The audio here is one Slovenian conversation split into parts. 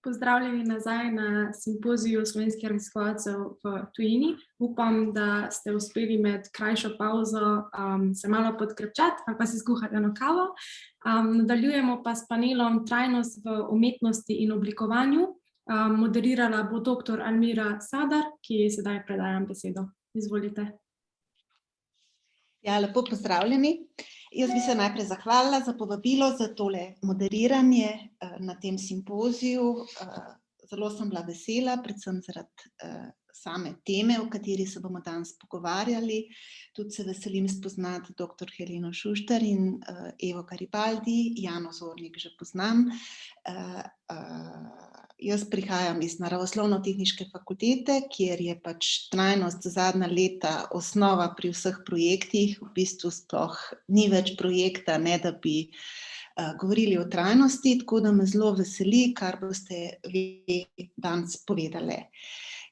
Pozdravljeni nazaj na simpoziju slovenskih raziskovalcev v tujini. Upam, da ste uspeli med krajšo pauzo se malo podkrepčati ali pa si skuhati eno kavo. Nadaljujemo pa s panelom Trajnost v umetnosti in oblikovanju. Moderirala bo dr. Almira Sadar, ki ji sedaj predajam besedo. Izvolite. Ja, lepo pozdravljeni. Jaz bi se najprej zahvalila za povabilo, za tole moderiranje na tem simpoziju. Zelo sem bila vesela, predvsem zaradi same teme, o kateri se bomo danes pogovarjali. Tudi se veselim spoznati dr. Heleno Šuštar in Evo Garibaldi. Jano Zornik že poznam. Jaz prihajam iz Naravoslovno-tehniške fakultete, kjer je pač trajnost zadnja leta osnova pri vseh projektih. V bistvu sploh ni več projekta, ne da bi govorili o trajnosti, tako da me zelo veseli, kar boste vi danes povedali.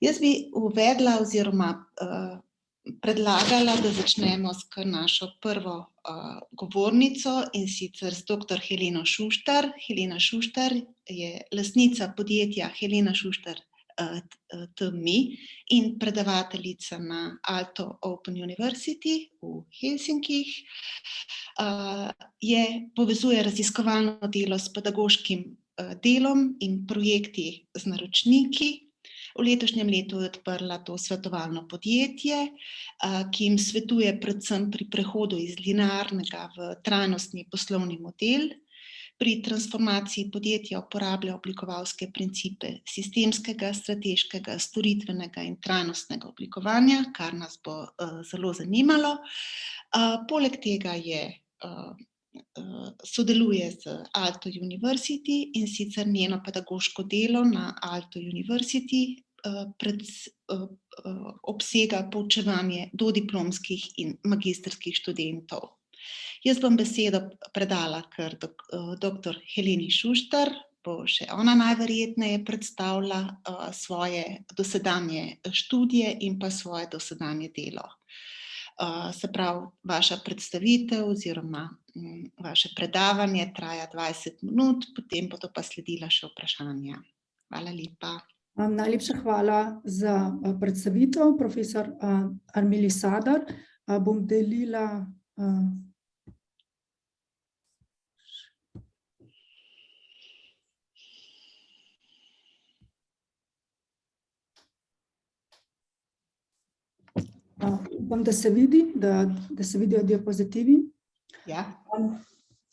Jaz bi uvedla oziroma predlagala, da začnemo s našo prvo govornico, in sicer s dr. Heleno Šuštar. Helena Šuštar je lastnica podjetja Helena Šuštar TMI in predavateljica na Aalto Open University v Helsinkih. Povezuje raziskovalno delo s pedagoškim delom in projekti z naročniki. V letošnjem letu je odprla to svetovalno podjetje, ki jim svetuje predvsem pri prehodu iz linearnega v trajnostni poslovni model. Pri transformaciji podjetja uporablja oblikovalske principe sistemskega, strateškega, storitvenega in trajnostnega oblikovanja, kar nas bo zelo zanimalo. Poleg tega sodeluje z Aalto University, in sicer njeno pedagoško delo na Aalto University obsega poučevanje dodiplomskih in magistrskih študentov. Jaz bom besedo predala kar dr. Heleni Šuštar, bo še ona najverjetneje predstavila svoje dosedanje študije in pa svoje dosedanje delo. Se pravi, vaša predstavitev oziroma vaše predavanje traja 20 minut, potem bodo pa sledila še vprašanja. Hvala lepa. Najlepša hvala za predstavitev, profesor Almira Sadar. Bom delila upam, da se vidi, da se vidijo diapozitivi. Ja.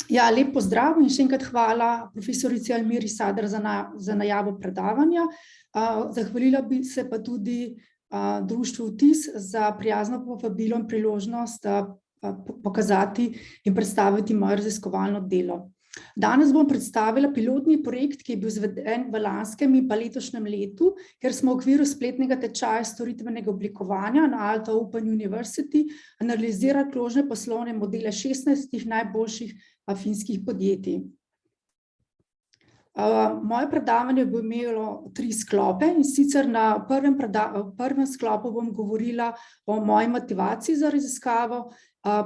Ja, lep pozdrav in še enkrat hvala profesorici Almiri Sadar za najavo predavanja. Zahvalila bi se pa tudi društvu Vtis za prijazno povabilo in priložnost pokazati in predstaviti moje raziskovalno delo. Danes bom predstavila pilotni projekt, ki je bil izveden v lanskem in pa letošnjem letu, ker smo v okviru spletnega tečaja storitvenega oblikovanja na Aalto Open University analizirali krožne poslovne modele 16 najboljših finskih podjetij. Moje predavanje bo imelo 3 sklope, in sicer na prvem sklopu bom govorila o moji motivaciji za raziskavo,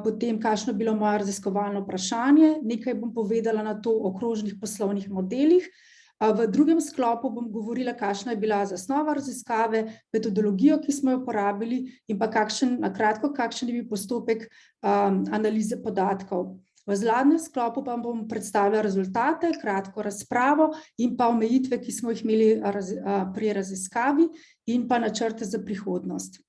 potem kakšno je bilo moje raziskovalno vprašanje, nekaj bom povedala na to o krožnih poslovnih modelih. V drugem sklopu bom govorila, kakšna je bila zasnova raziskave, metodologijo, ki smo jo uporabili, in pa na kratko, kakšen je bil postopek analize podatkov. V zadnjem sklopu pa bom predstavila rezultate, kratko razpravo in pa omejitve, ki smo jih imeli pri raziskavi, in pa načrte za prihodnost.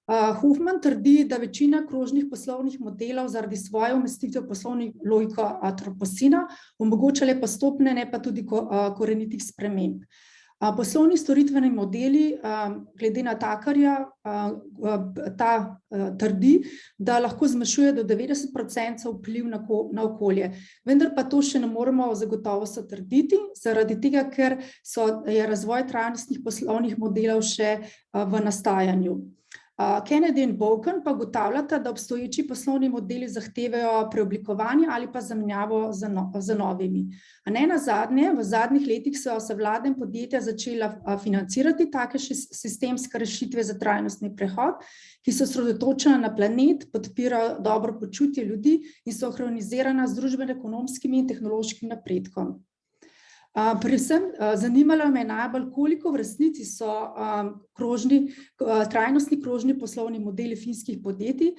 Hofmann trdi, da večina krožnih poslovnih modelov zaradi svoje umestitve v poslovno logiko antropocena omogoča le postopne, ne pa tudi korenitih sprememb. Poslovni storitveni modeli, glede na Takarja, trdi, da lahko zmanjšuje do 90% vpliv na okolje. Vendar pa to še ne moremo zagotovo trditi, zaradi tega, ker je razvoj trajnostnih poslovnih modelov še v nastajanju. Kennedy in Bowken pa ugotavljata, da obstoječi poslovni modeli zahtevajo preoblikovanje ali pa zamenjavo z novimi. Nenazadnje, v zadnjih letih so se vlade in podjetja začela financirati take sistemske rešitve za trajnostni prehod, ki so osredotočene na planet, podpirajo dobro počutje ljudi in so sinhronizirana z družbeno-ekonomskim in tehnološkim napredkom. Predvsem zanimalo me najbolj, koliko v resnici so trajnostni krožni poslovni modeli finskih podjetij,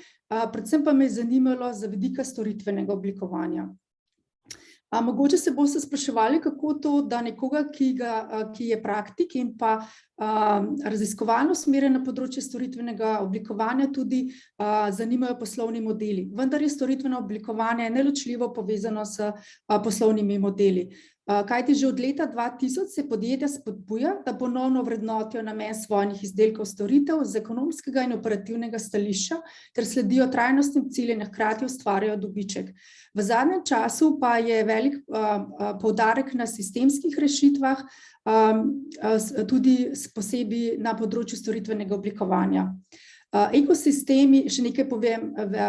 predvsem pa me je zanimalo z vidika storitvenega oblikovanja. Mogoče se boste spraševali, kako to, da nekoga, ki je praktik in pa raziskovalno usmerjen na področje storitvenega oblikovanja, tudi zanimajo poslovni modeli. Vendar je storitveno oblikovanje neločljivo povezano s poslovnimi modeli. Kajti že od leta 2000 se podjetja spodbuja, da ponovno vrednotijo namen svojih izdelkov storitev z ekonomskega in operativnega stališča ter sledijo trajnostnim ciljem in hkrati ustvarjajo dobiček. V zadnjem času pa je velik poudarek na sistemskih rešitvah, tudi posebej na področju storitvenega oblikovanja. Ekosistemi, še nekaj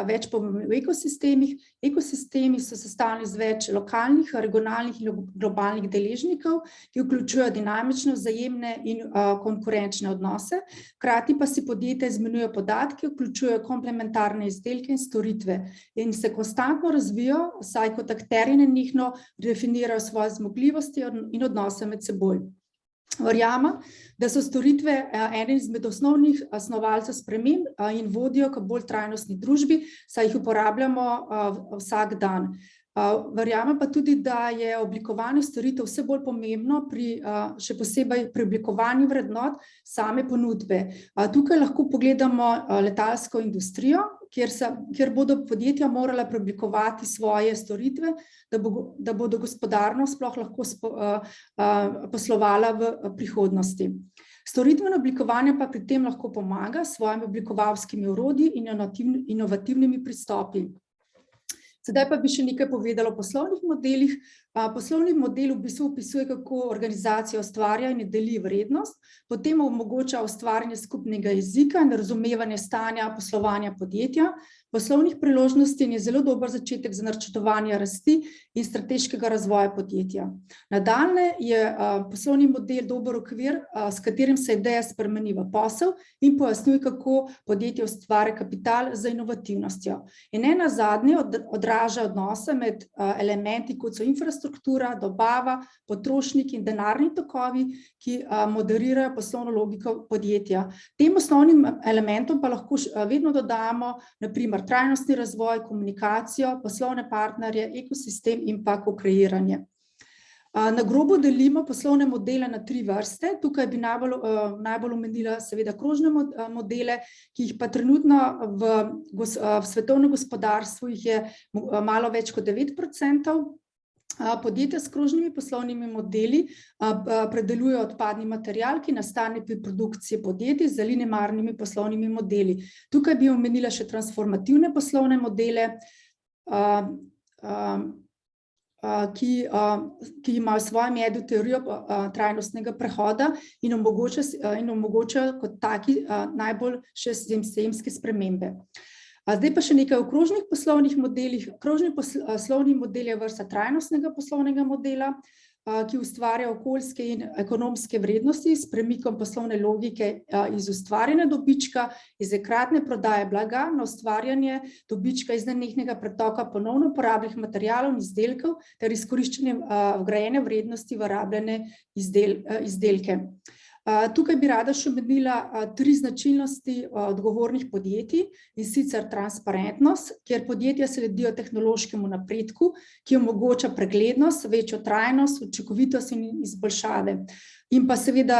več povem o ekosistemih. Ekosistemi so sestavljeni iz več lokalnih, regionalnih in globalnih deležnikov, ki vključujejo dinamične, vzajemne in konkurenčne odnose. Hkrati pa si podjetja izmenjujejo podatke, vključujejo komplementarne izdelke in storitve in se konstantno razvijajo, saj kot akterji nenehno definirajo svoje zmogljivosti in odnose med seboj. Verjamem, da so storitve eden izmed osnovnih snovalcev sprememb in vodijo k bolj trajnostni družbi, saj jih uporabljamo vsak dan. Verjamem pa tudi, da je oblikovanje storitev vse bolj pomembno, še posebej pri oblikovanju vrednot same ponudbe. Tukaj lahko pogledamo letalsko industrijo, kjer bodo podjetja morala preoblikovati svoje storitve, da bodo gospodarno sploh lahko poslovala v prihodnosti. Storitveno oblikovanje pa pri tem lahko pomaga s svojimi oblikovalskimi orodji in inovativnimi pristopi. Sedaj pa bi še nekaj povedala o poslovnih modelih. Poslovni model v bistvu opisuje, kako organizacija ustvarja in deli vrednost, potem omogoča ustvarjanje skupnega jezika in razumevanje stanja poslovanja podjetja, poslovnih priložnosti in je zelo dober začetek za načrtovanje rasti in strateškega razvoja podjetja. Nadalje je poslovni model dober okvir, s katerim se ideja spremeni v posel in pojasnjuje, kako podjetje ustvarja kapital z inovativnostjo. In ne nazadnje odraža odnose med elementi, kot so infrastruktura, dobava, potrošniki in denarni tokovi, ki moderirajo poslovno logiko podjetja. Tem osnovnim elementom pa lahko vedno dodamo, na primer, trajnostni razvoj, komunikacijo, poslovne partnerje, ekosistem in pa ko-kreiranje. Na grobo delimo poslovne modele na 3 vrste. Tukaj bi najbolj omenila seveda krožne modele, ki jih pa trenutno v svetovnem gospodarstvu jih je malo več kot 9%. Podjetja s krožnimi poslovnimi modeli predelujejo odpadni material, ki nastane pri produkciji podjetij z linearnimi poslovnimi modeli. Tukaj bi omenila še transformativne poslovne modele, ki imajo v svojem jedru teorijo trajnostnega prehoda in omogočajo kot taki najbolj še sistemske spremembe. Zdaj pa še nekaj o krožnih poslovnih modelih. Krožni poslovni model je vrsta trajnostnega poslovnega modela, ki ustvarja okoljske in ekonomske vrednosti s premikom poslovne logike iz ustvarjanja dobička, iz enkratne prodaje blaga na ustvarjanje dobička iz nenehnega pretoka ponovno uporabnih materialov in izdelkov ter izkoriščanjem vgrajene vrednosti v rabljene izdelke. Tukaj bi rada še omenila 3 značilnosti odgovornih podjetij, in sicer transparentnost, kjer podjetja sledijo tehnološkemu napredku, ki omogoča preglednost, večjo trajnost, učinkovitost in izboljšave. In pa seveda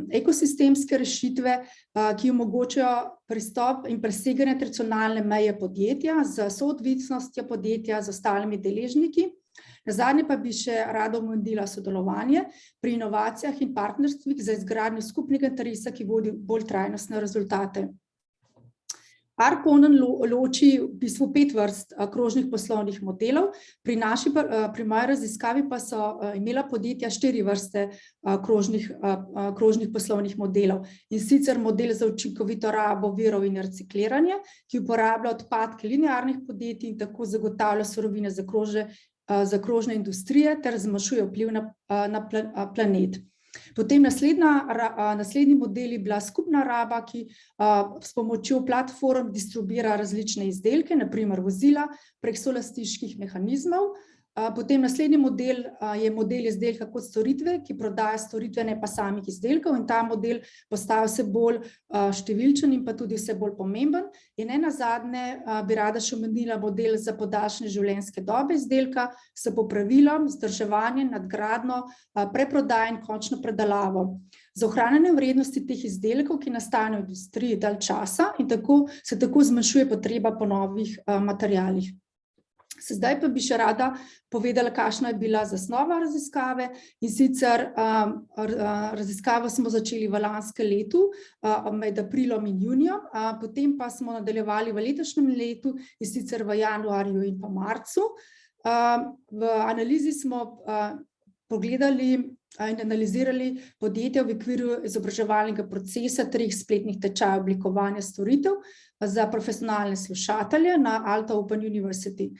ekosistemske rešitve, ki omogočajo pristop in preseganje tradicionalne meje podjetja z soodvisnostjo podjetja z ostalimi deležniki. Nazadnje pa bi še rada omenila sodelovanje pri inovacijah in partnerstvih za izgradnjo skupnega interesa, ki vodi bolj trajnostne rezultate. Arconen loči v bistvu 5 vrst krožnih poslovnih modelov, pri moji raziskavi pa so imela podjetja 4 vrste krožnih poslovnih modelov. In sicer model za učinkovito rabo virov in recikliranje, ki uporablja odpadke linearnih podjetij in tako zagotavlja surovine za krožne industrije ter zmanjšuje vpliv na planet. Potem naslednji model je bila skupna raba, ki s pomočjo platform distribuira različne izdelke, na primer vozila, prek solastniških mehanizmov. Potem naslednji model je model izdelka kot storitve, ki prodaja storitve, ne pa samih izdelkov, in ta model postaja vse bolj številčen in pa tudi vse bolj pomemben. In nenazadnje bi rada še omenila model za podaljšanje življenjske dobe izdelka s popravilom, vzdrževanjem, nadgradnjo, preprodajo in končno predalavo. Z ohranjanjem vrednosti teh izdelkov, ki nastanejo v industriji dalj časa, in tako se zmanjšuje potreba po novih materialih. Zdaj pa bi še rada povedala, kakšna je bila zasnova raziskave, in sicer raziskavo smo začeli v lanskem letu med aprilom in junijem, potem pa smo nadaljevali v letošnjem letu, in sicer v januarju in pa marcu. V analizi smo pogledali in analizirali podjetja v okviru izobraževalnega procesa 3 spletnih tečajev oblikovanja storitev za profesionalne slušatelje na Alta Open University.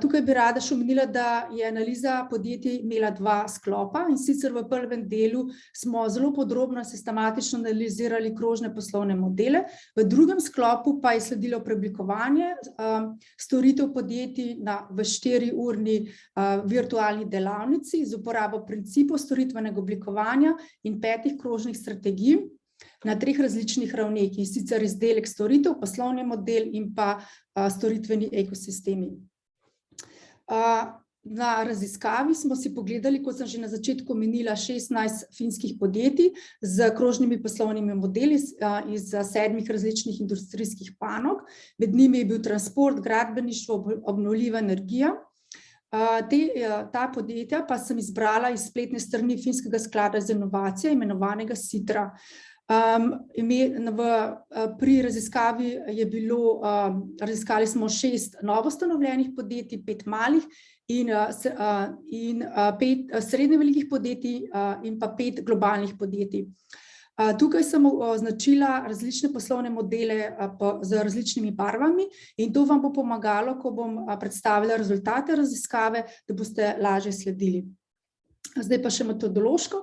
Tukaj bi rada še omenila, da je analiza podjetij imela 2 sklopa, in sicer v prvem delu smo zelo podrobno sistematično analizirali krožne poslovne modele, v drugem sklopu pa je sledilo preoblikovanje storitev podjetij v 4-urni virtualni delavnici z uporabo principov storitvenega oblikovanja in 5 krožnih strategij na 3 različnih ravneh, in sicer izdelek storitev, poslovni model in pa storitveni ekosistemi. Na raziskavi smo si pogledali, kot sem že na začetku omenila, 16 finskih podjetij z krožnimi poslovnimi modeli iz 7 različnih industrijskih panog. Med njimi je bil transport, gradbeništvo, obnovljiva energija. Ta podjetja pa sem izbrala iz spletne strani Finskega sklada za inovacije, imenovanega Sitra. Pri raziskavi raziskali smo 6 novoustanovljenih podjetij, 5 malih in 5 srednje velikih podjetij in pa 5 globalnih podjetij. Tukaj sem označila različne poslovne modele z različnimi barvami, in to vam bo pomagalo, ko bom predstavila rezultate raziskave, da boste lažje sledili. Zdaj pa še metodološko.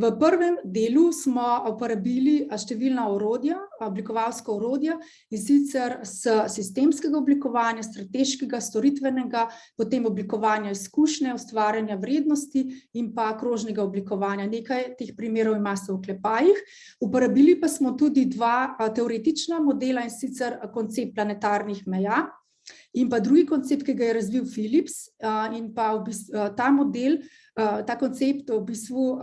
V prvem delu smo uporabili številna orodja, oblikovalska orodja, in sicer s sistemskega oblikovanja, strateškega, storitvenega, potem oblikovanja izkušnje, ustvarjanja vrednosti in pa krožnega oblikovanja. Nekaj teh primerov imate v oklepajih. Uporabili pa smo tudi 2 teoretična modela, in sicer koncept planetarnih meja in pa drugi koncept, ki ga je razvil Philips, in pa ta model, ta koncept v bistvu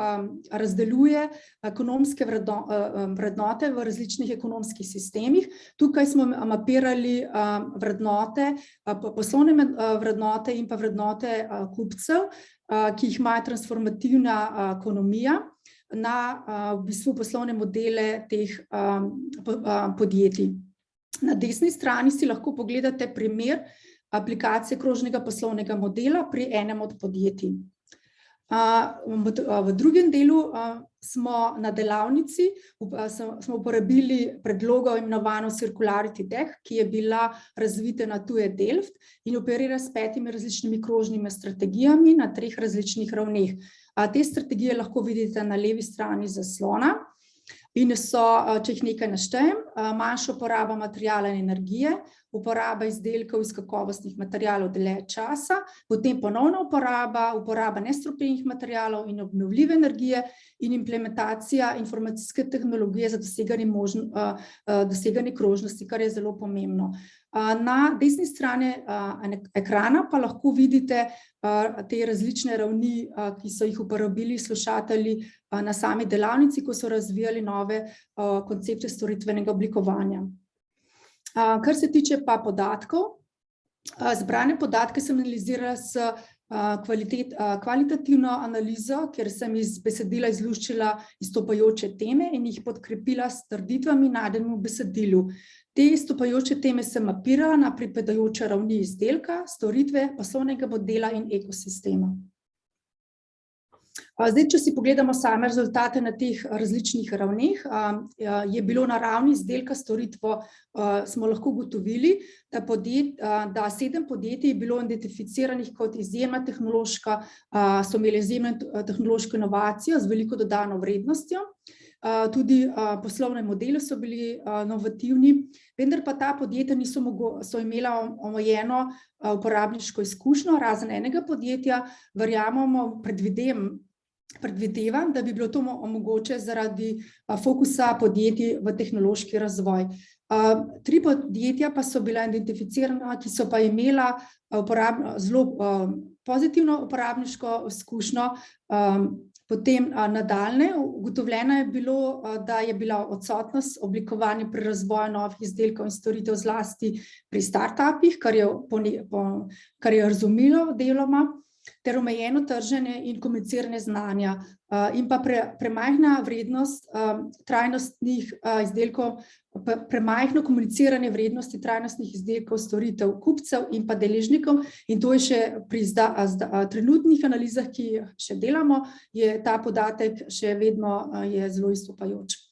razdeljuje ekonomske vrednote v različnih ekonomskih sistemih. Tukaj smo mapirali vrednote, poslovne vrednote in pa vrednote kupcev, ki jih ima transformativna ekonomija, na v bistvu poslovne modele teh podjetij. Na desni strani si lahko pogledate primer aplikacije krožnega poslovnega modela pri enem od podjetij. V drugem delu smo na delavnici smo uporabili predlogo imenovano Circularity Deck, ki je bila razvita na TUE Delft in operira s 5 različnimi krožnimi strategijami na 3 različnih ravneh. Te strategije lahko vidite na levi strani zaslona. In so, če jih nekaj naštejem, manjša uporaba materiala in energije, uporaba izdelkov iz kakovostnih materialov dlje časa, potem ponovna uporaba nestrupenih materialov in obnovljive energije in implementacija informacijske tehnologije za doseganje krožnosti, kar je zelo pomembno. Na desni strani ekrana pa lahko vidite te različne ravni, ki so jih uporabili slušatelji na sami delavnici, ko so razvijali nove koncepte storitvenega oblikovanja. Kar se tiče pa podatkov, zbrane podatke sem analizirala s kvalitativno analizo, kjer sem iz besedila izluščila izstopajoče teme in jih podkrepila s trditvami najdemo v besedilu. Te izstopajoče teme sem mapirala na pripadajoče ravni izdelka, storitve, poslovnega modela in ekosistema. Zdaj, če si pogledamo same rezultate na teh različnih ravneh, je bilo na ravni izdelka storitvo, smo lahko ugotovili, da 7 podjetij je bilo identificiranih kot izjemna tehnološka, so imeli izjemno tehnološko inovacijo z veliko dodano vrednostjo. Tudi poslovne modele so bili inovativni, vendar pa ta podjetja so imela omejeno uporabniško izkušnjo, razen enega podjetja, verjamemo, predvidevam, da bi bilo to mogoče zaradi fokusa podjetij v tehnološki razvoj. 3 podjetja pa so bila identificirana, ki so pa imela zelo pozitivno uporabniško izkušnjo. Potem nadaljnje, ugotovljeno je bilo, da je bila odsotnost oblikovanja pri razvoju novih izdelkov in storitev zlasti pri startupih, kar je razumelo deloma, ter omejeno trženje in komuniciranje znanja in pa premajhna vrednost trajnostnih izdelkov, premajhno komuniciranje vrednosti trajnostnih izdelkov, storitev kupcev in pa deležnikov, in to je še pri trenutnih analizah, ki jih še delamo, je ta podatek še vedno je zelo izstopajoč.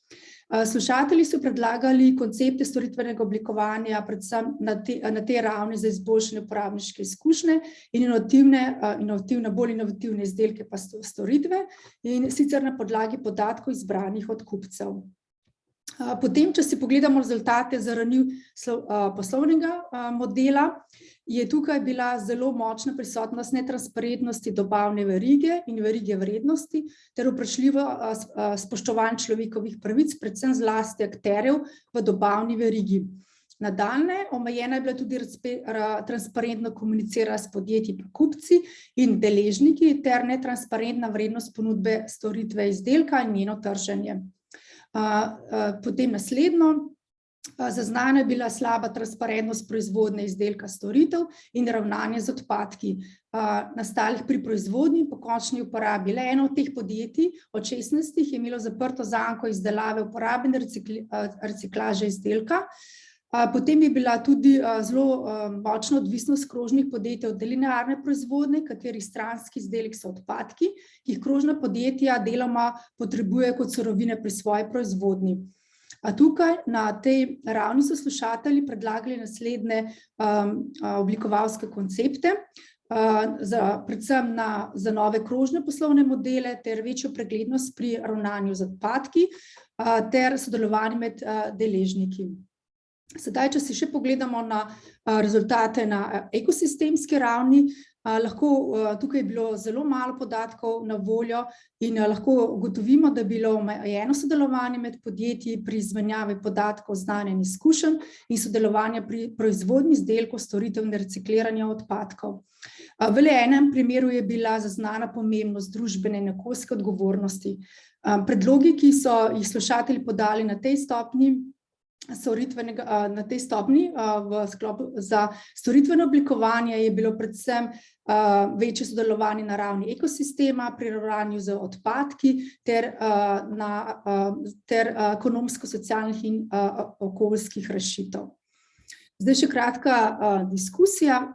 Slušatelji so predlagali koncepte storitvenega oblikovanja, predvsem na tej ravni za izboljšanje uporabniške izkušnje in bolj inovativne izdelke pa storitve, in sicer na podlagi podatkov izbranih od kupcev. Potem, če si pogledamo rezultate za ravni poslovnega modela, je tukaj bila zelo močna prisotnost netransparentnosti dobavne verige in verige vrednosti ter vprašljivo spoštovanje človekovih pravic, predvsem zlasti akterjev v dobavni verigi. Nadaljnje, omejena je bila tudi transparentno komunicira s podjetji pa kupci in deležniki ter netransparentna vrednost ponudbe storitve izdelka in njeno trženje. Potem naslednjo, zaznana je bila slaba transparentnost proizvodnje izdelka storitev in ravnanje z odpadki, nastalih pri proizvodnji in po končni uporabi. Le eno od teh podjetij od 16 je imelo zaprto zanko izdelave, uporabe in reciklaže izdelka. Potem je bila tudi zelo močna odvisnost krožnih podjetij od linearne proizvodnje, katerih stranski izdelki so odpadki, ki jih krožna podjetja deloma potrebujejo kot surovine pri svoji proizvodnji. Tukaj na tej ravni so slušatelji predlagali naslednje oblikovalske koncepte, predvsem za nove krožne poslovne modele ter večjo preglednost pri ravnanju z odpadki ter sodelovanje med deležniki. Sedaj, če si še pogledamo na rezultate na ekosistemski ravni, tukaj je bilo zelo malo podatkov na voljo in lahko ugotovimo, da je bilo omejeno sodelovanje med podjetji pri izmenjavi podatkov, znanja in izkušenj in sodelovanja pri proizvodnji izdelkov, storitev in recikliranja odpadkov. V le enem primeru je bila zaznana pomembnost družbene in okoljske odgovornosti. Predlogi, ki so jih slušatelji podali na tej stopnji, v sklopu za storitveno oblikovanje, je bilo predvsem večje sodelovanje na ravni ekosistema pri ravnanju z odpadki ter ekonomsko-socialnih in okoljskih rešitev. Zdaj še kratka diskusija.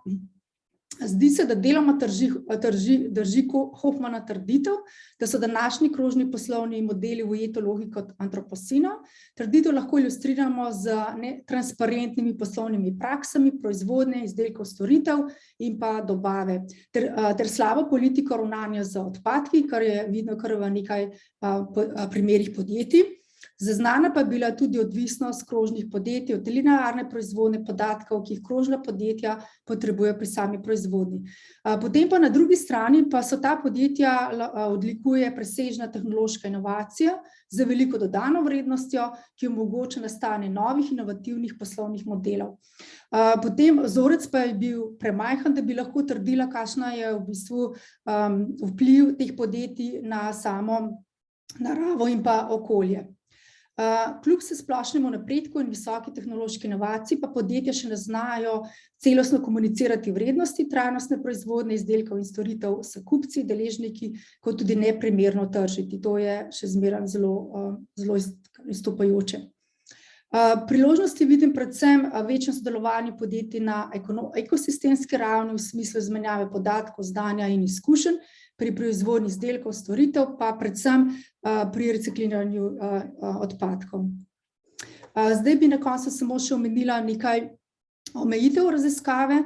Zdi se, da deloma drži Hoffmana trditev, da so današnji krožni poslovni modeli ujeto logiko antropocena. Trditev lahko ilustriramo z netransparentnimi poslovnimi praksami, proizvodnje, izdelkov, storitev in pa dobave, ter slabo politiko ravnanja z odpadki, kar je vidno kar v nekaj primerih podjetij. Zaznana pa je bila tudi odvisnost krožnih podjetij od linearne proizvodnje podatkov, ki jih krožna podjetja potrebujejo pri sami proizvodnji. Potem pa na drugi strani pa so ta podjetja odlikuje presežna tehnološka inovacija z veliko dodano vrednostjo, ki omogoča nastajanje novih inovativnih poslovnih modelov. Potem vzorec pa je bil premajhen, da bi lahko trdila, kakšna je v bistvu vpliv teh podjetij na samo naravo in pa okolje. Kljub splošnemu napredku in visoki tehnološki inovaciji pa podjetja še ne znajo celostno komunicirati vrednosti trajnostne proizvodnje izdelkov in storitev s kupci, deležniki, kot tudi neprimerno tržiti. To je še zmeraj zelo izstopajoče. Priložnosti vidim predvsem večjem sodelovanju podjetij na ekosistemski ravni v smislu izmenjave podatkov, znanja in izkušenj pri proizvodnji izdelkov, storitev, pa predvsem pri recikliranju odpadkov. Zdaj bi na koncu samo še omenila nekaj omejitev raziskave.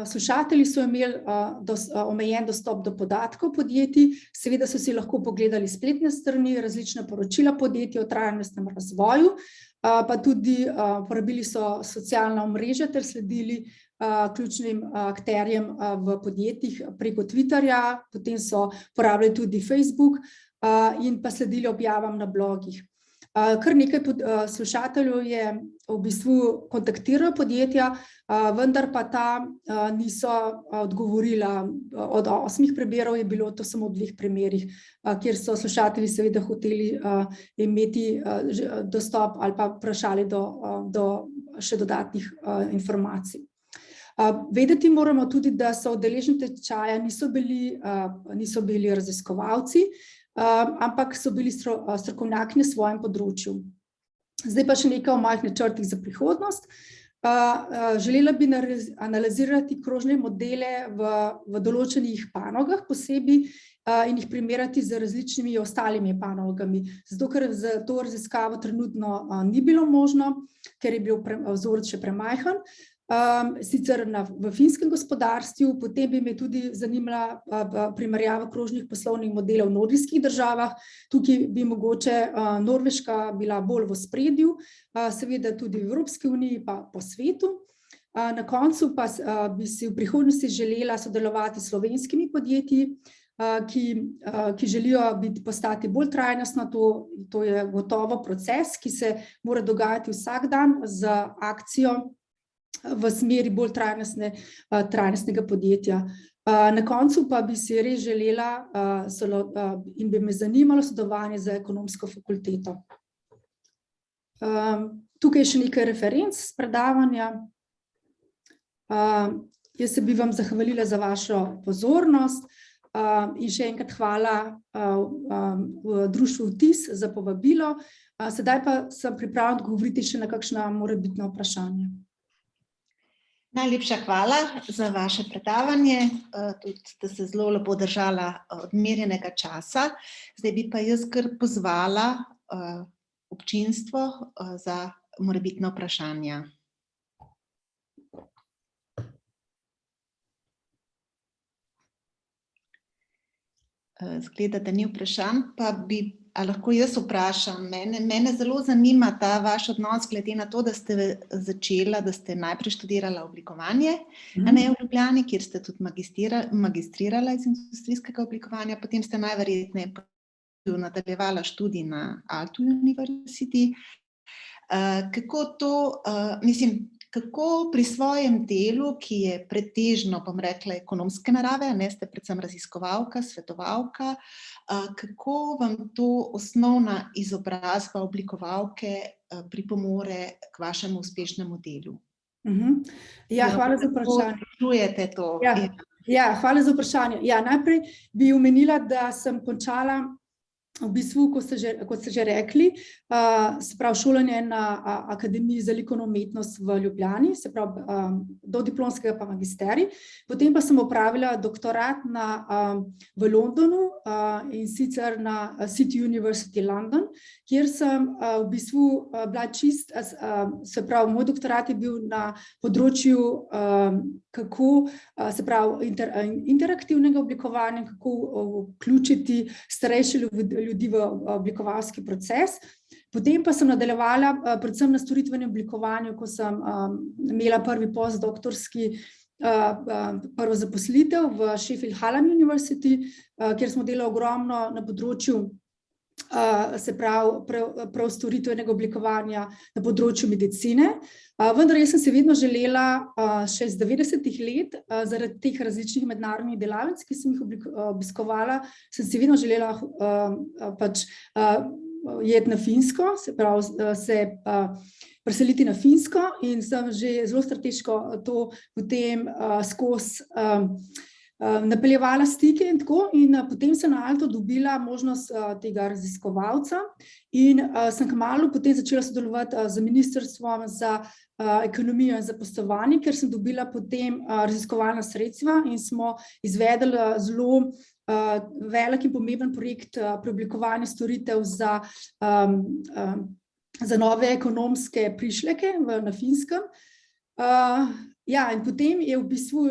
Slušatelji so imeli omejen dostop do podatkov podjetij, seveda so si lahko pogledali spletne strani, različna poročila podjetij o trajnostnem razvoju, pa tudi uporabili so socialna omrežja ter sledili ključnim akterjem v podjetjih preko Twitterja, potem so uporabljali tudi Facebook in pa sledili objavam na blogih. Kar nekaj slušateljev je v bistvu kontaktiralo podjetja, vendar pa ta niso odgovorila. Od 8 primerov je bilo to samo v 2 primerih, kjer so slušatelji seveda hoteli imeti dostop ali pa vprašali do še dodatnih informacij. Vedeti moramo tudi, da so udeleženci tečaja niso bili raziskovalci, ampak so bili strokovnjaki na svojem področju. Zdaj pa še nekaj o mojih načrtih za prihodnost. Želela bi analizirati krožne modele v določenih panogah posebej in jih primerjati z različnimi ostalimi panogami. Zato, ker za to raziskavo trenutno ni bilo možno, ker je bil vzorec še premajhen. Sicer v finskem gospodarstvu, potem bi me tudi zanimala primerjava krožnih poslovnih modelov v nordijskih državah. Tukaj bi mogoče Norveška bila bolj v ospredju, seveda tudi v Evropski uniji pa po svetu. Na koncu pa bi si v prihodnosti želela sodelovati s slovenskimi podjetji, ki želijo postati bolj trajnostna. To je gotovo proces, ki se mora dogajati vsak dan z akcijo v smeri bolj trajnostnega podjetja. Na koncu pa bi si res želela in bi me zanimalo sodelovanje z ekonomsko fakulteto. Tukaj je še nekaj referenc z predavanja. Jaz se bi vam zahvalila za vašo pozornost in še enkrat hvala v društvu Vtis za povabilo. Sedaj pa sem pripravljena odgovoriti še na kakšna morebitna vprašanja. Najlepša hvala za vaše predavanje, tudi ste se zelo lepo držala odmerjenega časa. Zdaj bi pa jaz kar pozvala občinstvo za morebitna vprašanja. Zgleda, da ni vprašanj, pa bi lahko jaz vprašam. Mene zelo zanima ta vaš odnos, glede na to, da ste začela, da ste najprej študirala oblikovanje, a ne v Ljubljani, kjer ste tudi magistrirala iz industrijskega oblikovanja, potem ste najverjetneje nadaljevala študij na Aalto University. Kako pri svojem delu, ki je pretežno, bom rekla, ekonomske narave, ne, ste predvsem raziskovalka, svetovalka, kako vam to osnovna izobrazba oblikovalke pripomore k vašemu uspešnemu delu? Ja, hvala za vprašanje. Čujete to? Ja, hvala za vprašanje. Ja, najprej bi omenila, da sem končala v bistvu, kot ste že rekli, se pravi šolanje na Akademiji za likovno umetnost v Ljubljani, se pravi do diplomskega pa magisterij. Potem pa sem opravila doktorat v Londonu in sicer na City University London, kjer sem v bistvu bila se pravi, moj doktorat je bil na področju kako, se pravi, interaktivnega oblikovanja, kako vključiti starejše ljudi v oblikovalski proces. Potem pa sem nadaljevala predvsem na storitvenem oblikovanju, ko sem imela prvi postdoktorski prvo zaposlitev v Sheffield Hallam University, kjer smo delali ogromno na področju se pravi prav storitvenega oblikovanja na področju medicine. Vendar jaz sem se vedno želela še iz 90-ih let, zaradi teh različnih mednarodnih delavnic, ki sem jih obiskovala, sem si vedno želela jeti na Finsko, se pravi se preseliti na Finsko in sem že zelo strateško to potem skozi napeljevala stike in tako, in potem sem na Alto dobila možnost tega raziskovalca in sem kmalu potem začela sodelovati z Ministrstvom za ekonomijo in zaposlovanje, ker sem dobila potem raziskovalna sredstva in smo izvedli zelo velik in pomemben projekt preoblikovanja storitev za nove ekonomske prišleke na Finskem. Ja, in potem je v bistvu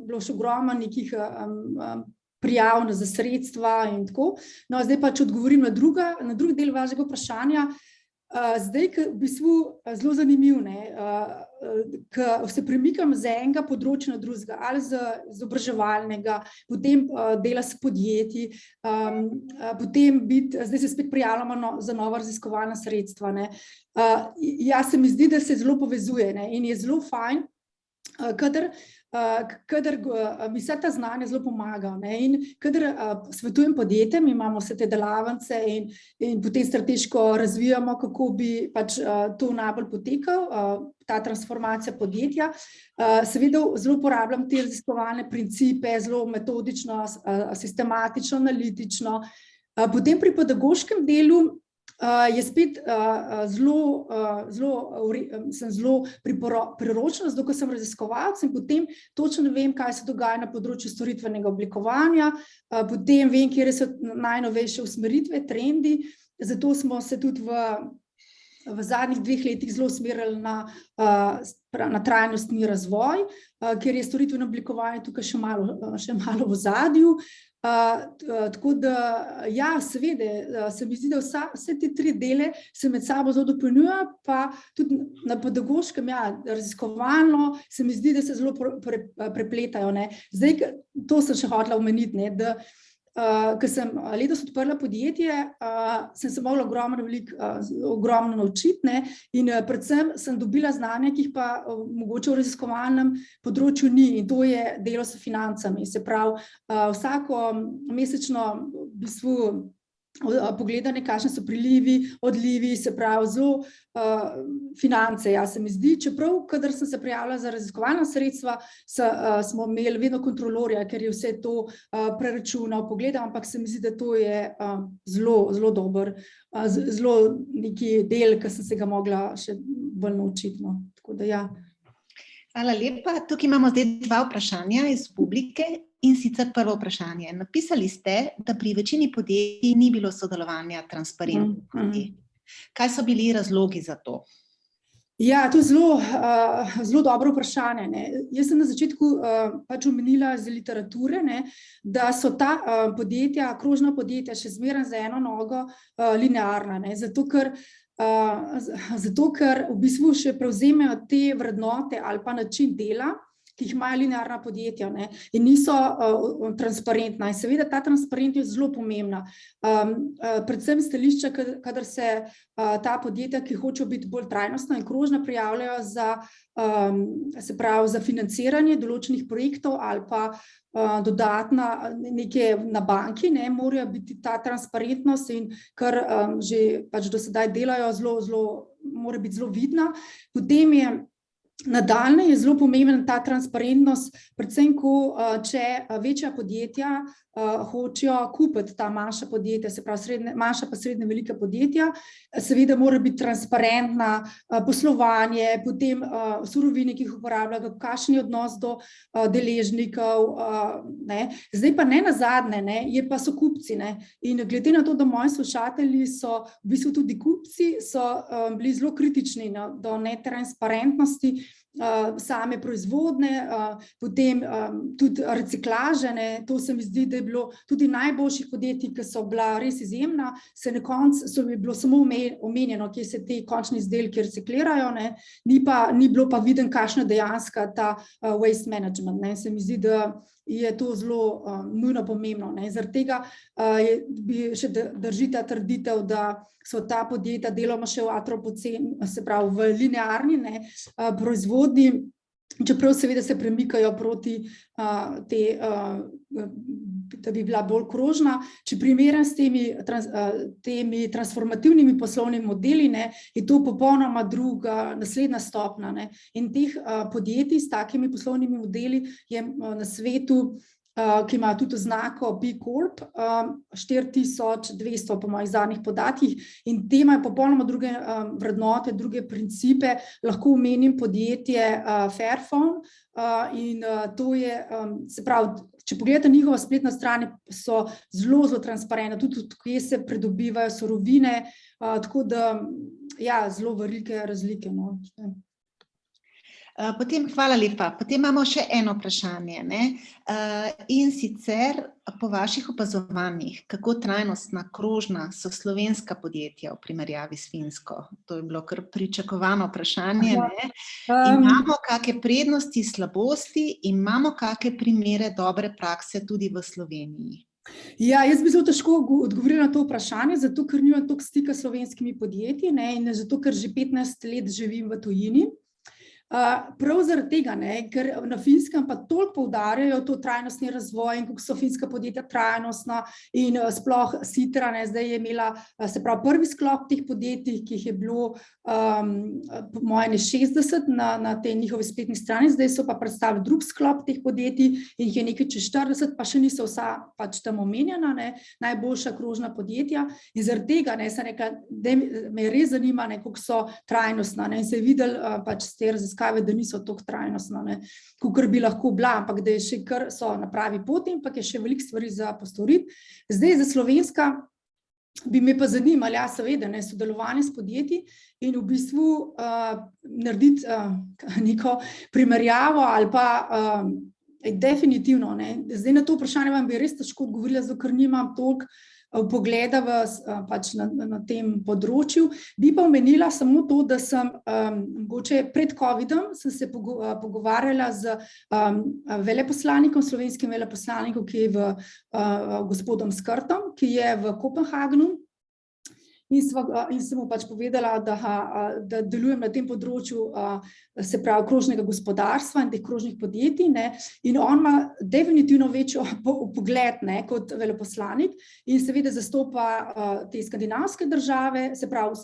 bilo še ogromno nekih prijav za sredstva in tako. No, zdaj pa, če odgovorim na drugi del vašega vprašanja, zdaj, v bistvu zelo zanimiv, ker se premikam z enega področja na drugega, ali z izobraževalnega, potem dela s podjetji, potem zdaj se spet prijavljamo za nova raziskovalna sredstva. Ja, se mi zdi, da se zelo povezuje in je zelo fajn, kadar mi vse ta znanje zelo pomaga in kadar svetujem podjetjem, imamo vse te delavnice in potem strateško razvijamo, kako bi pač to najbolj potekal, ta transformacija podjetja. Seveda zelo uporabljam te raziskovalne principe, zelo metodično, sistematično, analitično. Potem pri pedagoškem delu je spet sem zelo priročna, zato ker sem raziskovalec in potem točno vem, kaj se dogaja na področju storitvenega oblikovanja, potem vem, kje so najnovejše usmeritve, trendi, zato smo se tudi v zadnjih 2 letih zelo usmerili na trajnostni razvoj, ker je storitveno oblikovanje tukaj še malo v ozadju. Tako da, ja, seveda, se mi zdi, da vse te 3 dele se med sabo zelo dopolnjujejo, pa tudi na pedagoškem, ja, raziskovalno, se mi zdi, da se zelo prepletajo. Zdaj, to sem še hotela omeniti, da ker sem letos odprla podjetje, sem se mogla ogromno naučiti in predvsem sem dobila znanja, ki jih pa mogoče v raziskovalnem področju ni, in to je delo s financami. Se pravi, vsako mesečno v bistvu pogledanje, kakšne so prilivi, odlivi, se pravi zelo finance, ja, se mi zdi, čeprav, kadar sem se prijavila za raziskovalna sredstva, smo imeli vedno kontrolorja, ker je vse to preračunal, pogledal, ampak se mi zdi, da to je zelo dober, zelo neki del, ki sem se ga mogla še bolj naučiti. Tako da, ja. Hvala lepa. Tukaj imamo zdaj 2 vprašanja iz publike. In sicer prvo vprašanje. Napisali ste, da pri večini podjetij ni bilo sodelovanja transparentnosti. Kaj so bili razlogi za to? Ja, to je zelo dobro vprašanje. Jaz sem na začetku pač omenila iz literature, da so ta podjetja, krožna podjetja, še zmeraj za eno nogo linearna, zato ker v bistvu še prevzemajo te vrednote ali pa način dela, ki jih imajo linearna podjetja in niso transparentna. In seveda ta transparentnost je zelo pomembna. Predvsem stališča, kadar se ta podjetja, ki hočejo biti bolj trajnostna in krožna, prijavljajo za financiranje določenih projektov ali pa dodatna neke na banki, morajo biti ta transparentnost in kar že pač do sedaj delajo, mora biti zelo vidna. Potem nadaljne je zelo pomembna ta transparentnost, predvsem, če večja podjetja hočejo kupiti ta manjša podjetja, se pravi manjša pa srednje velika podjetja, seveda mora biti transparentna poslovanje, potem surovine, ki jih uporabljajo, kakšen je odnos do deležnikov. Zdaj pa ne nazadnje, so kupci. In glede na to, da moji slušatelji so v bistvu tudi kupci, so bili zelo kritični do netransparentnosti same proizvodne, potem tudi reciklaže, to se mi zdi, da je bilo tudi najboljših podjetij, ki so bila res izjemna, na koncu so bilo samo omenjeno, kje se te končni izdelki reciklirajo, ni bilo pa viden, kakšna dejanska ta waste management. Se mi zdi, da je to zelo nujno pomembno. Zaradi tega bi še drži ta trditev, da so ta podjetja deloma še v antropocen, se pravi v linearni proizvodnji, čeprav seveda se premikajo proti da bi bila bolj krožna. Če primerjam s temi transformativnimi poslovnimi modeli, je to popolnoma druga, naslednja stopnja. In teh podjetij s takimi poslovnimi modeli je na svetu ki ima tudi oznako B Corp, 4200 po mojih zadnjih podatkih, in te imajo popolnoma druge vrednote, druge principe. Lahko omenim podjetje Fairphone, in to je, se pravi, če pogledate njihovo spletno stran, so zelo transparentne, tudi kje se pridobivajo surovine, tako da, ja, zelo velike razlike, no. Potem, hvala lepa. Potem imamo še eno vprašanje, ne? In sicer po vaših opazovanjih, kako trajnostna, krožna so slovenska podjetja v primerjavi s Finsko? To je bilo kar pričakovano vprašanje, ne? Imamo kakšne prednosti, slabosti, imamo kakšne primere dobre prakse tudi v Sloveniji? Ja, jaz bi zelo težko odgovorila na to vprašanje, zato ker nimam toliko stika s slovenskimi podjetji, ne, in zato ker že 15 let živim v tujini. Prav zaradi tega, ne, ker na Finskem pa toliko poudarjajo to trajnostni razvoj in kako so finska podjetja trajnostna in sploh Sitra, ne, zdaj je imela, se pravi, prvi sklop teh podjetij, ki jih je bilo po mojem 60 na tej njihovi spletni strani, zdaj so pa predstavili drug sklop teh podjetij in jih je nekaj čez 40, pa še niso vsa pač tam omenjena, ne, najboljša krožna podjetja, in zaradi tega, ne, sem rekla, da me res zanima, ne, kako so trajnostna, ne, in se je videl pač s te raziskave, da niso toliko trajnostna, ne, kakor bi lahko bila, ampak da je še kar so na pravi poti, ampak je še veliko stvari za postoriti. Zdaj za slovenska bi me pa zanimali, ja, seveda, ne, sodelovanje s podjetji in v bistvu narediti neko primerjavo ali pa definitivno, ne. Zdaj na to vprašanje vam bi res težko odgovorila, zato ker nimam toliko pogleda pač na tem področju. Bi pa omenila samo to, da sem mogoče pred covidom sem se pogovarjala z veleposlanikom, slovenskim veleposlanikom, ki je gospodom Skrtom, ki je v Kopenhagnu. In sem mu pač povedala, da delujem na tem področju, se pravi, krožnega gospodarstva in teh krožnih podjetij, ne, in on ima definitivno večjo pogled, ne, kot veleposlanik in seveda zastopa te skandinavske države, se pravi,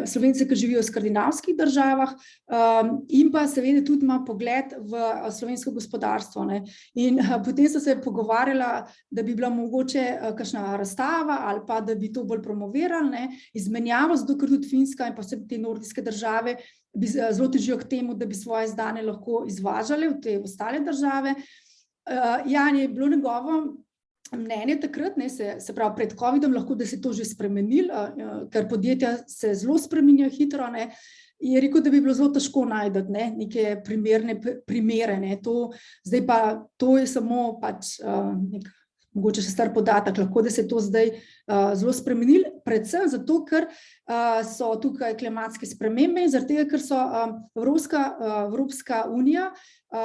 Slovence, ki živijo v skandinavskih državah, in pa seveda tudi ima pogled v slovensko gospodarstvo, ne. In potem so se pogovarjala, da bi bila mogoče kakšna razstava ali pa da bi to bolj promovirali, ne, izmenjavo, zato ker tudi Finska in pa vse te nordijske države bi zelo težijo k temu, da bi svoje izdane lahko izvažali v te ostale države. Ja, je bilo njegovo mnenje takrat, ne, se pravi pred covidom, lahko da se to že spremenilo, ker podjetja se zelo spreminjajo hitro, ne, je rekel, da bi bilo zelo težko najti, ne, neke primerne primere, ne, to, zdaj pa to je samo pač nek mogoče še star podatek, lahko da se to zdaj zelo spremenili, predvsem zato, ker so tukaj klimatske spremembe in zaradi tega, ker so Evropska unija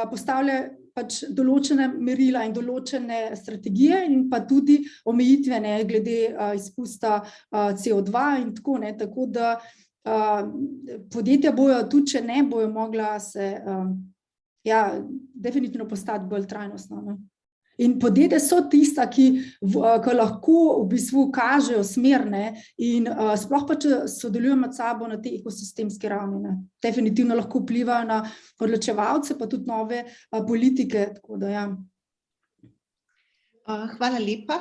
postavlja pač določene merila in določene strategije in pa tudi omejitve, ne, glede izpusta CO2 in tako, ne, tako da podjetja bojo tudi, če ne bojo mogla se, ja, definitivno postati bolj trajnostna, ne. In podjetja so tista, ki lahko v bistvu kažejo smer, ne, in sploh pa, če sodelujo med sabo na tej ekosistemski ravni, ne. Definitivno lahko vplivajo na odločevalce, pa tudi nove politike, tako da ja. Hvala lepa.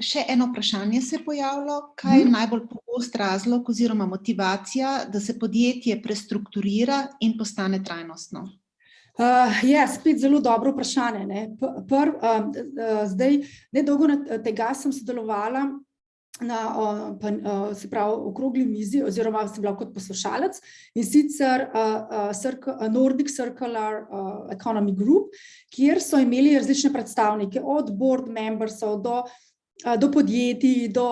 Še eno vprašanje se je pojavilo. Kaj je najbolj pogost razlog oziroma motivacija, da se podjetje prestrukturira in postane trajnostno? Ja, spet zelo dobro vprašanje, ne. Zdaj, nedolgo tega sem sodelovala na, se pravi, okrogli mizi, oziroma sem bila kot poslušalec, in sicer Nordic Circular Economy Group, kjer so imeli različne predstavnike, od board membersov do podjetij, do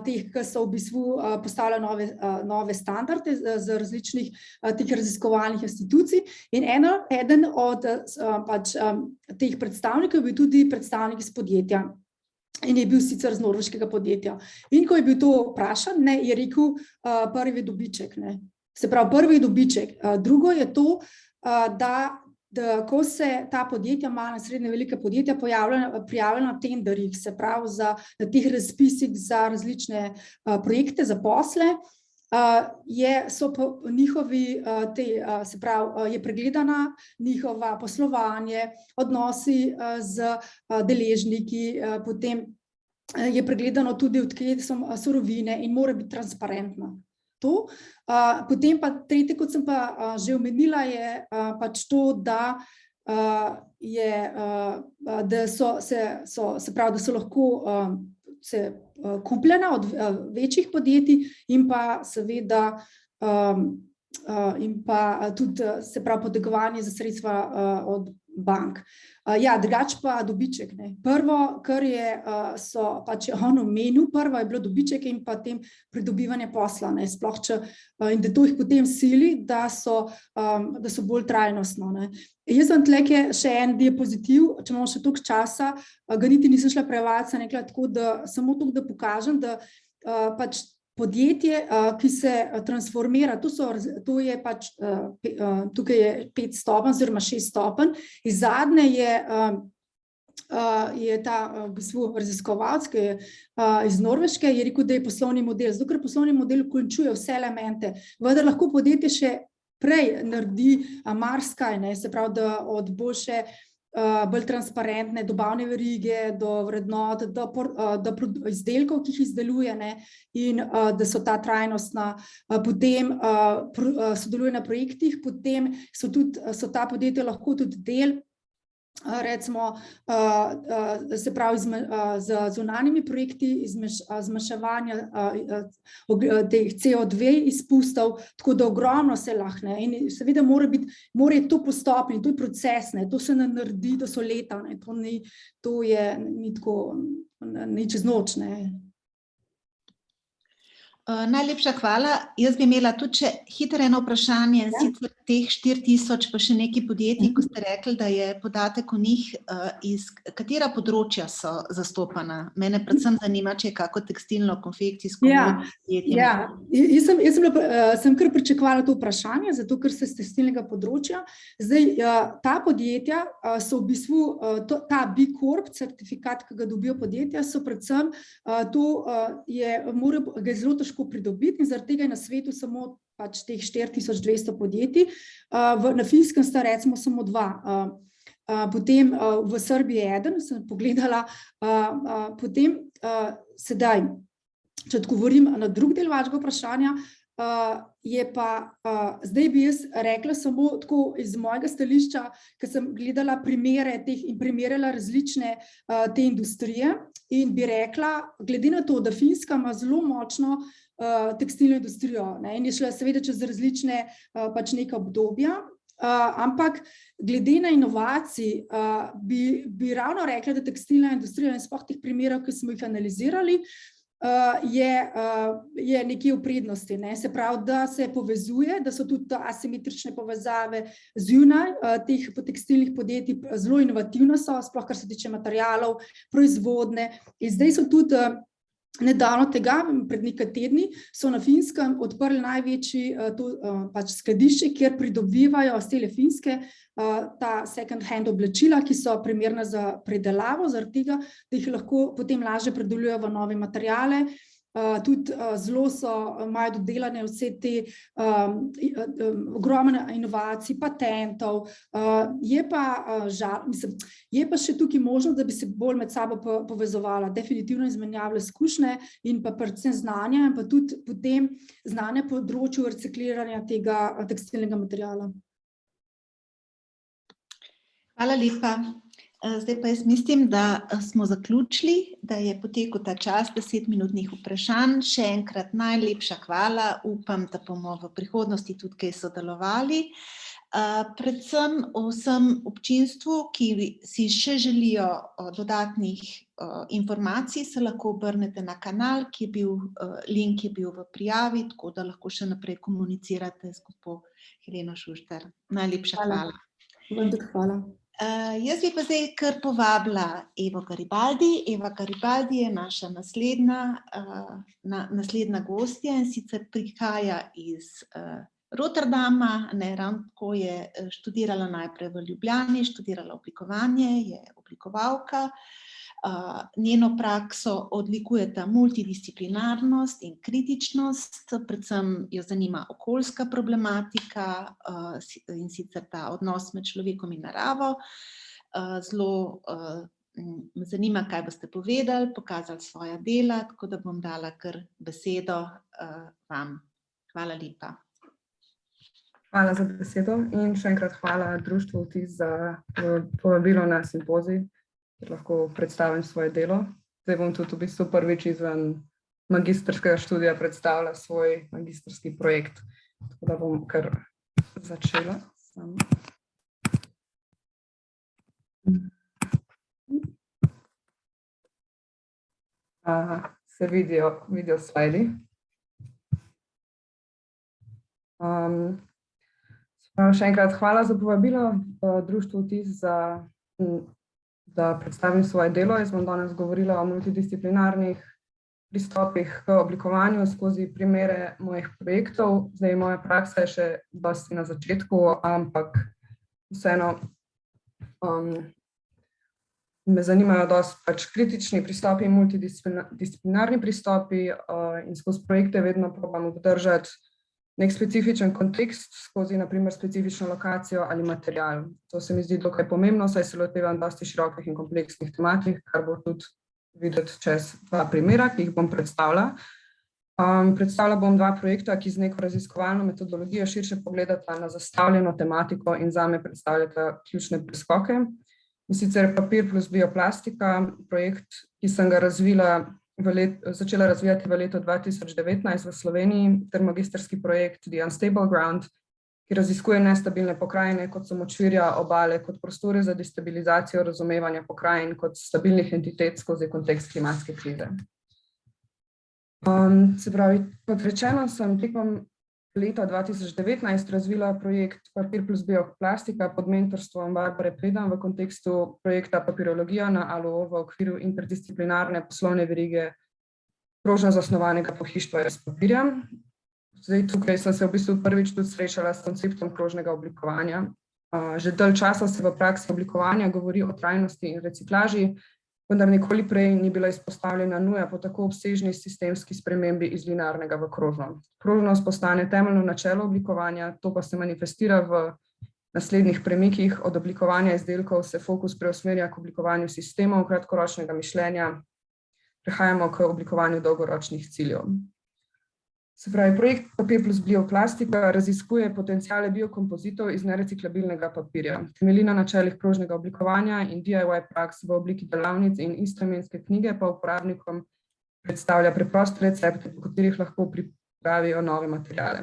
teh, ki so v bistvu postavljali nove standarde z različnih teh raziskovalnih institucij. In eden od pač teh predstavnikov je bil tudi predstavnik iz podjetja. In je bil sicer z norveškega podjetja. In ko je bil to vprašan, ne, je rekel, prvi dobiček, ne. Se pravi, prvi dobiček. Drugo je to, da ko se ta podjetja, mala in srednje velike podjetja prijavljajo na tenderjih, se pravi na teh razpisih za različne projekte, za posle, je pregledana njihova poslovanje, odnosi z deležniki, potem je pregledano tudi, odkje so surovine in mora biti transparentna. To. Potem pa tretje, kot sem pa že omenila, je pač to, da so lahko kupljena od večjih podjetij in pa seveda tudi potegovanje za sredstva od bank. Drugače pa dobiček. Prvo, kar so pač on omenil, prvo je bilo dobiček in potem pridobivanje posla. Sploh in da to jih potem sili, da so bolj trajnostno. Jaz sem tleke še en diapozitiv, če imamo še toliko časa, ga niti nisem šla prevajati, sem rekla tako, da samo toliko, da pokažem, da pač podjetje, ki se transformira, tukaj je 5 stopenj oziroma 6 stopenj, iz zadnje je ta v bistvu raziskovalec, ki je iz Norveške, je rekel, da je poslovni model, zato ker poslovni model vključuje vse elemente, vendar lahko podjetje še prej naredi marsikaj, se pravi, da od boljše, bolj transparentne dobavne verige, do vrednot, do izdelkov, ki jih izdeluje, in da so ta trajnostna, potem sodeluje na projektih, potem so ta podjetja lahko tudi del, recimo, se pravi, z zunanjimi projekti, zmanjševanja teh CO2 izpustov, tako da ogromno se lahko, in seveda mora to postopno, to je proces, to se ne naredi, to so leta, to je ni tako, ni čez noč. Najlepša hvala. Jaz bi imela tudi še hitro eno vprašanje, sicer teh 4000 pa še nekaj podjetij, ko ste rekli, da je podatek o njih, iz katera področja so zastopana. Mene predvsem zanima, če je kako tekstilno, konfekcijsko podjetje. Jaz sem kar pričakovala to vprašanje, zato ker ste s tekstilnega področja. Zdaj, ta podjetja so v bistvu, ta B Corp certifikat, ki ga dobijo podjetja, so predvsem, ga je zelo težko pridobiti in zaradi tega je na svetu samo pač teh 4200 podjetij. Na Finskem sta recimo samo 2. Potem v Srbiji je 1, sem pogledala. Potem sedaj, če odgovorim na drug del vašega vprašanja, je pa, zdaj bi jaz rekla samo tako iz mojega stališča, ker sem gledala primere teh in primerjala različne te industrije in bi rekla, glede na to, da Finska ima zelo močno tekstilno industrijo, in je šla seveda čez različne pač neka obdobja, ampak glede na inovacij bi ravno rekla, da tekstilna industrija in sploh teh primerov, ki smo jih analizirali, je nekje v prednosti, se pravi, da se povezuje, da so tudi asimetrične povezave zunaj teh tekstilnih podjetij zelo inovativne so, sploh kar se tiče materialov, proizvodne, in zdaj so tudi nedavno tega, pred nekaj tedni, so na Finskem odprli največji pač skladišče, kjer pridobivajo z cele Finske ta second hand oblačila, ki so primerna za predelavo, zaradi tega, da jih lahko potem lažje predelujejo v nove materiale. Tudi zelo imajo dodelane vse te ogromne inovacij, patentov. Je pa še tukaj možnost, da bi se bolj med sabo povezovala, definitivno izmenjavale izkušnje in pa predvsem znanja in pa tudi potem znanje po področju recikliranja tega tekstilnega materiala. Hvala lepa. Zdaj pa jaz mislim, da smo zaključili, da je potekel ta čas 10-minutnih vprašanj. Še enkrat najlepša hvala, upam, da bomo v prihodnosti tudi kaj sodelovali. Predvsem vsem občinstvu, ki si še želijo dodatnih informacij, se lahko obrnete na kanal, link je bil v prijavi, tako da lahko še naprej komunicirate z gospo Heleno Šuštar. Najlepša hvala. Hvala. Jaz bi pa zdaj kar povabila Evo Garibaldi. Eva Garibaldi je naša naslednja gostja in sicer prihaja iz Rotterdama, ravno tako je študirala najprej v Ljubljani, študirala oblikovanje, je oblikovalka. Njeno prakso odlikujeta multidisciplinarnost in kritičnost, predvsem jo zanima okoljska problematika in sicer ta odnos med človekom in naravo. Zelo me zanima, kaj boste povedali, pokazali svoja dela, tako da bom dala kar besedo vam. Hvala lepa. Hvala za besedo in še enkrat hvala Društvu Vtis za povabilo na simpozij, ker lahko predstavim svoje delo. Zdaj bom tudi v bistvu prvič izven magistrskega študija predstavila svoj magistrski projekt, tako da bom kar začela. Se vidijo slajdi. Še enkrat hvala za povabilo Društvu Vtis, da predstavim svoje delo. Jaz bom danes govorila o multidisciplinarnih pristopih k oblikovanju skozi primere mojih projektov. Zdaj, moja praksa je še dosti na začetku, ampak vseeno me zanimajo dosti pač kritični pristopi in multidisciplinarni pristopi in skozi projekte vedno probam obdržati nek specifičen kontekst skozi, na primer, specifično lokacijo ali material. To se mi zdi dokaj pomembno, saj se lotevam dosti širokih in kompleksnih tematik, kar bo tudi videti čez dva primera, ki jih bom predstavila. Predstavila bom dva projekta, ki z neko raziskovalno metodologijo širše pogledata na zastavljeno tematiko in zame predstavljata ključne preskoke. In sicer Papir plus bioplastika, projekt, ki sem ga začela razvijati v letu 2019 v Sloveniji, ter magistrski projekt The Unstable Ground, ki raziskuje nestabilne pokrajine, kot so močvirja, obale, kot prostore za destabilizacijo razumevanja pokrajin kot stabilnih entitet skozi kontekst klimatske krize. Se pravi, kot rečeno, sem tekom leta 2019 razvila projekt Papir plus bioplastika pod mentorstvom Barbare Predan v kontekstu projekta Papirologija na ALUO v okviru interdisciplinarne poslovne verige krožno zasnovanega pohištva iz papirja. Zdaj, tukaj sem se v bistvu prvič tudi srečala s konceptom krožnega oblikovanja. Že dalj časa se v praksi oblikovanja govori o trajnosti in reciklaži, vendar nikoli prej ni bila izpostavljena nuja po tako obsežni sistemski spremembi iz linearnega v krožno. Krožnost postane temeljno načelo oblikovanja, to pa se manifestira v naslednjih premikih. Od oblikovanja izdelkov se fokus preusmerja k oblikovanju sistemov kratkoročnega mišljenja, prehajamo k oblikovanju dolgoročnih ciljev. Se pravi, projekt Papir plus bioplastika raziskuje potenciale biokompozitov iz nereciklabilnega papirja. Temelji na načelih krožnega oblikovanja in DIY praks v obliki delavnic in istoimenske knjige pa uporabnikom predstavlja preproste recepte, po katerih lahko pripravijo nove materiale.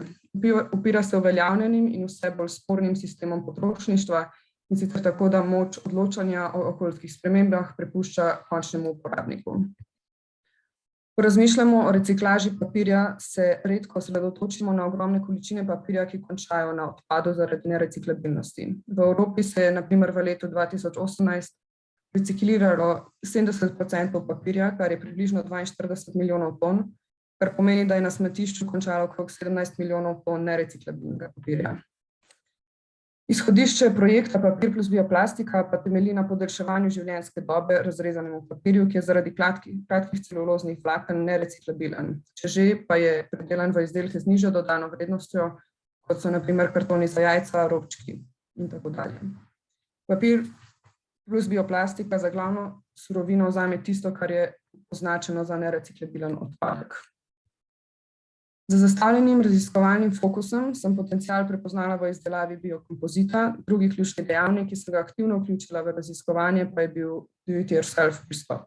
Upira se uveljavljenim in vse bolj spornim sistemom potrošništva in sicer tako, da moč odločanja o okoljskih spremembah prepušča končnemu uporabniku. Ko razmišljamo o reciklaži papirja, se redko osredotočimo na ogromne količine papirja, ki končajo na odpadu zaradi nereciklabilnosti. V Evropi se je na primer v letu 2018 recikliralo 70% papirja, kar je približno 42 milijonov ton, kar pomeni, da je na smetišču končalo okrog 17 milijonov ton nereciklabilnega papirja. Izhodišče projekta Papir plus bioplastika pa temelji na podaljševanju življenjske dobe razrezanemu papirju, ki je zaradi kratkih celuloznih vlaken nereciklabilen. Če že, pa je predelan v izdelke z nižjo dodano vrednostjo, kot so na primer kartoni za jajca, robčki in tako dalje. Papir plus bioplastika za glavno surovino vzame tisto, kar je označeno za nereciklabilen odpadek. Za zastavljenim raziskovalnim fokusom sem potencial prepoznala v izdelavi biokompozita, drugi ključni dejavnik, ki sem ga aktivno vključila v raziskovanje, pa je bil do-it-yourself pristop.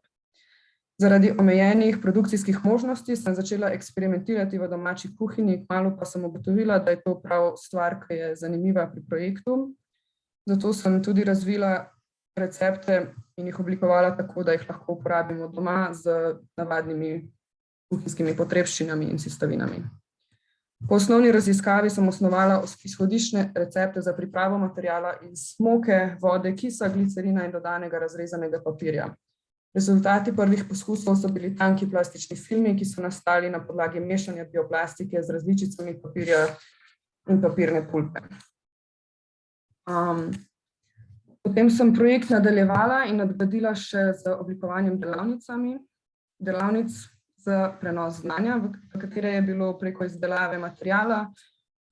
Zaradi omejenih produkcijskih možnosti sem začela eksperimentirati v domači kuhinji, kmalu pa sem ugotovila, da je to prav stvar, ki je zanimiva pri projektu. Zato sem tudi razvila recepte in jih oblikovala tako, da jih lahko uporabimo doma z navadnimi kuhinjskimi potrebščinami in sestavinami. Po osnovni raziskavi sem osnovala izhodiščne recepte za pripravo materijala iz moke, vode, kisa, glicerina in dodanega razrezanega papirja. Rezultati prvih poskusov so bili tanki plastični filmi, ki so nastali na podlagi mešanja bioplastike z različicami papirja in papirne pulpe. Potem sem projekt nadaljevala in nadgradila še z oblikovanjem delavnic za prenos znanja, v katere je bilo preko izdelave materijala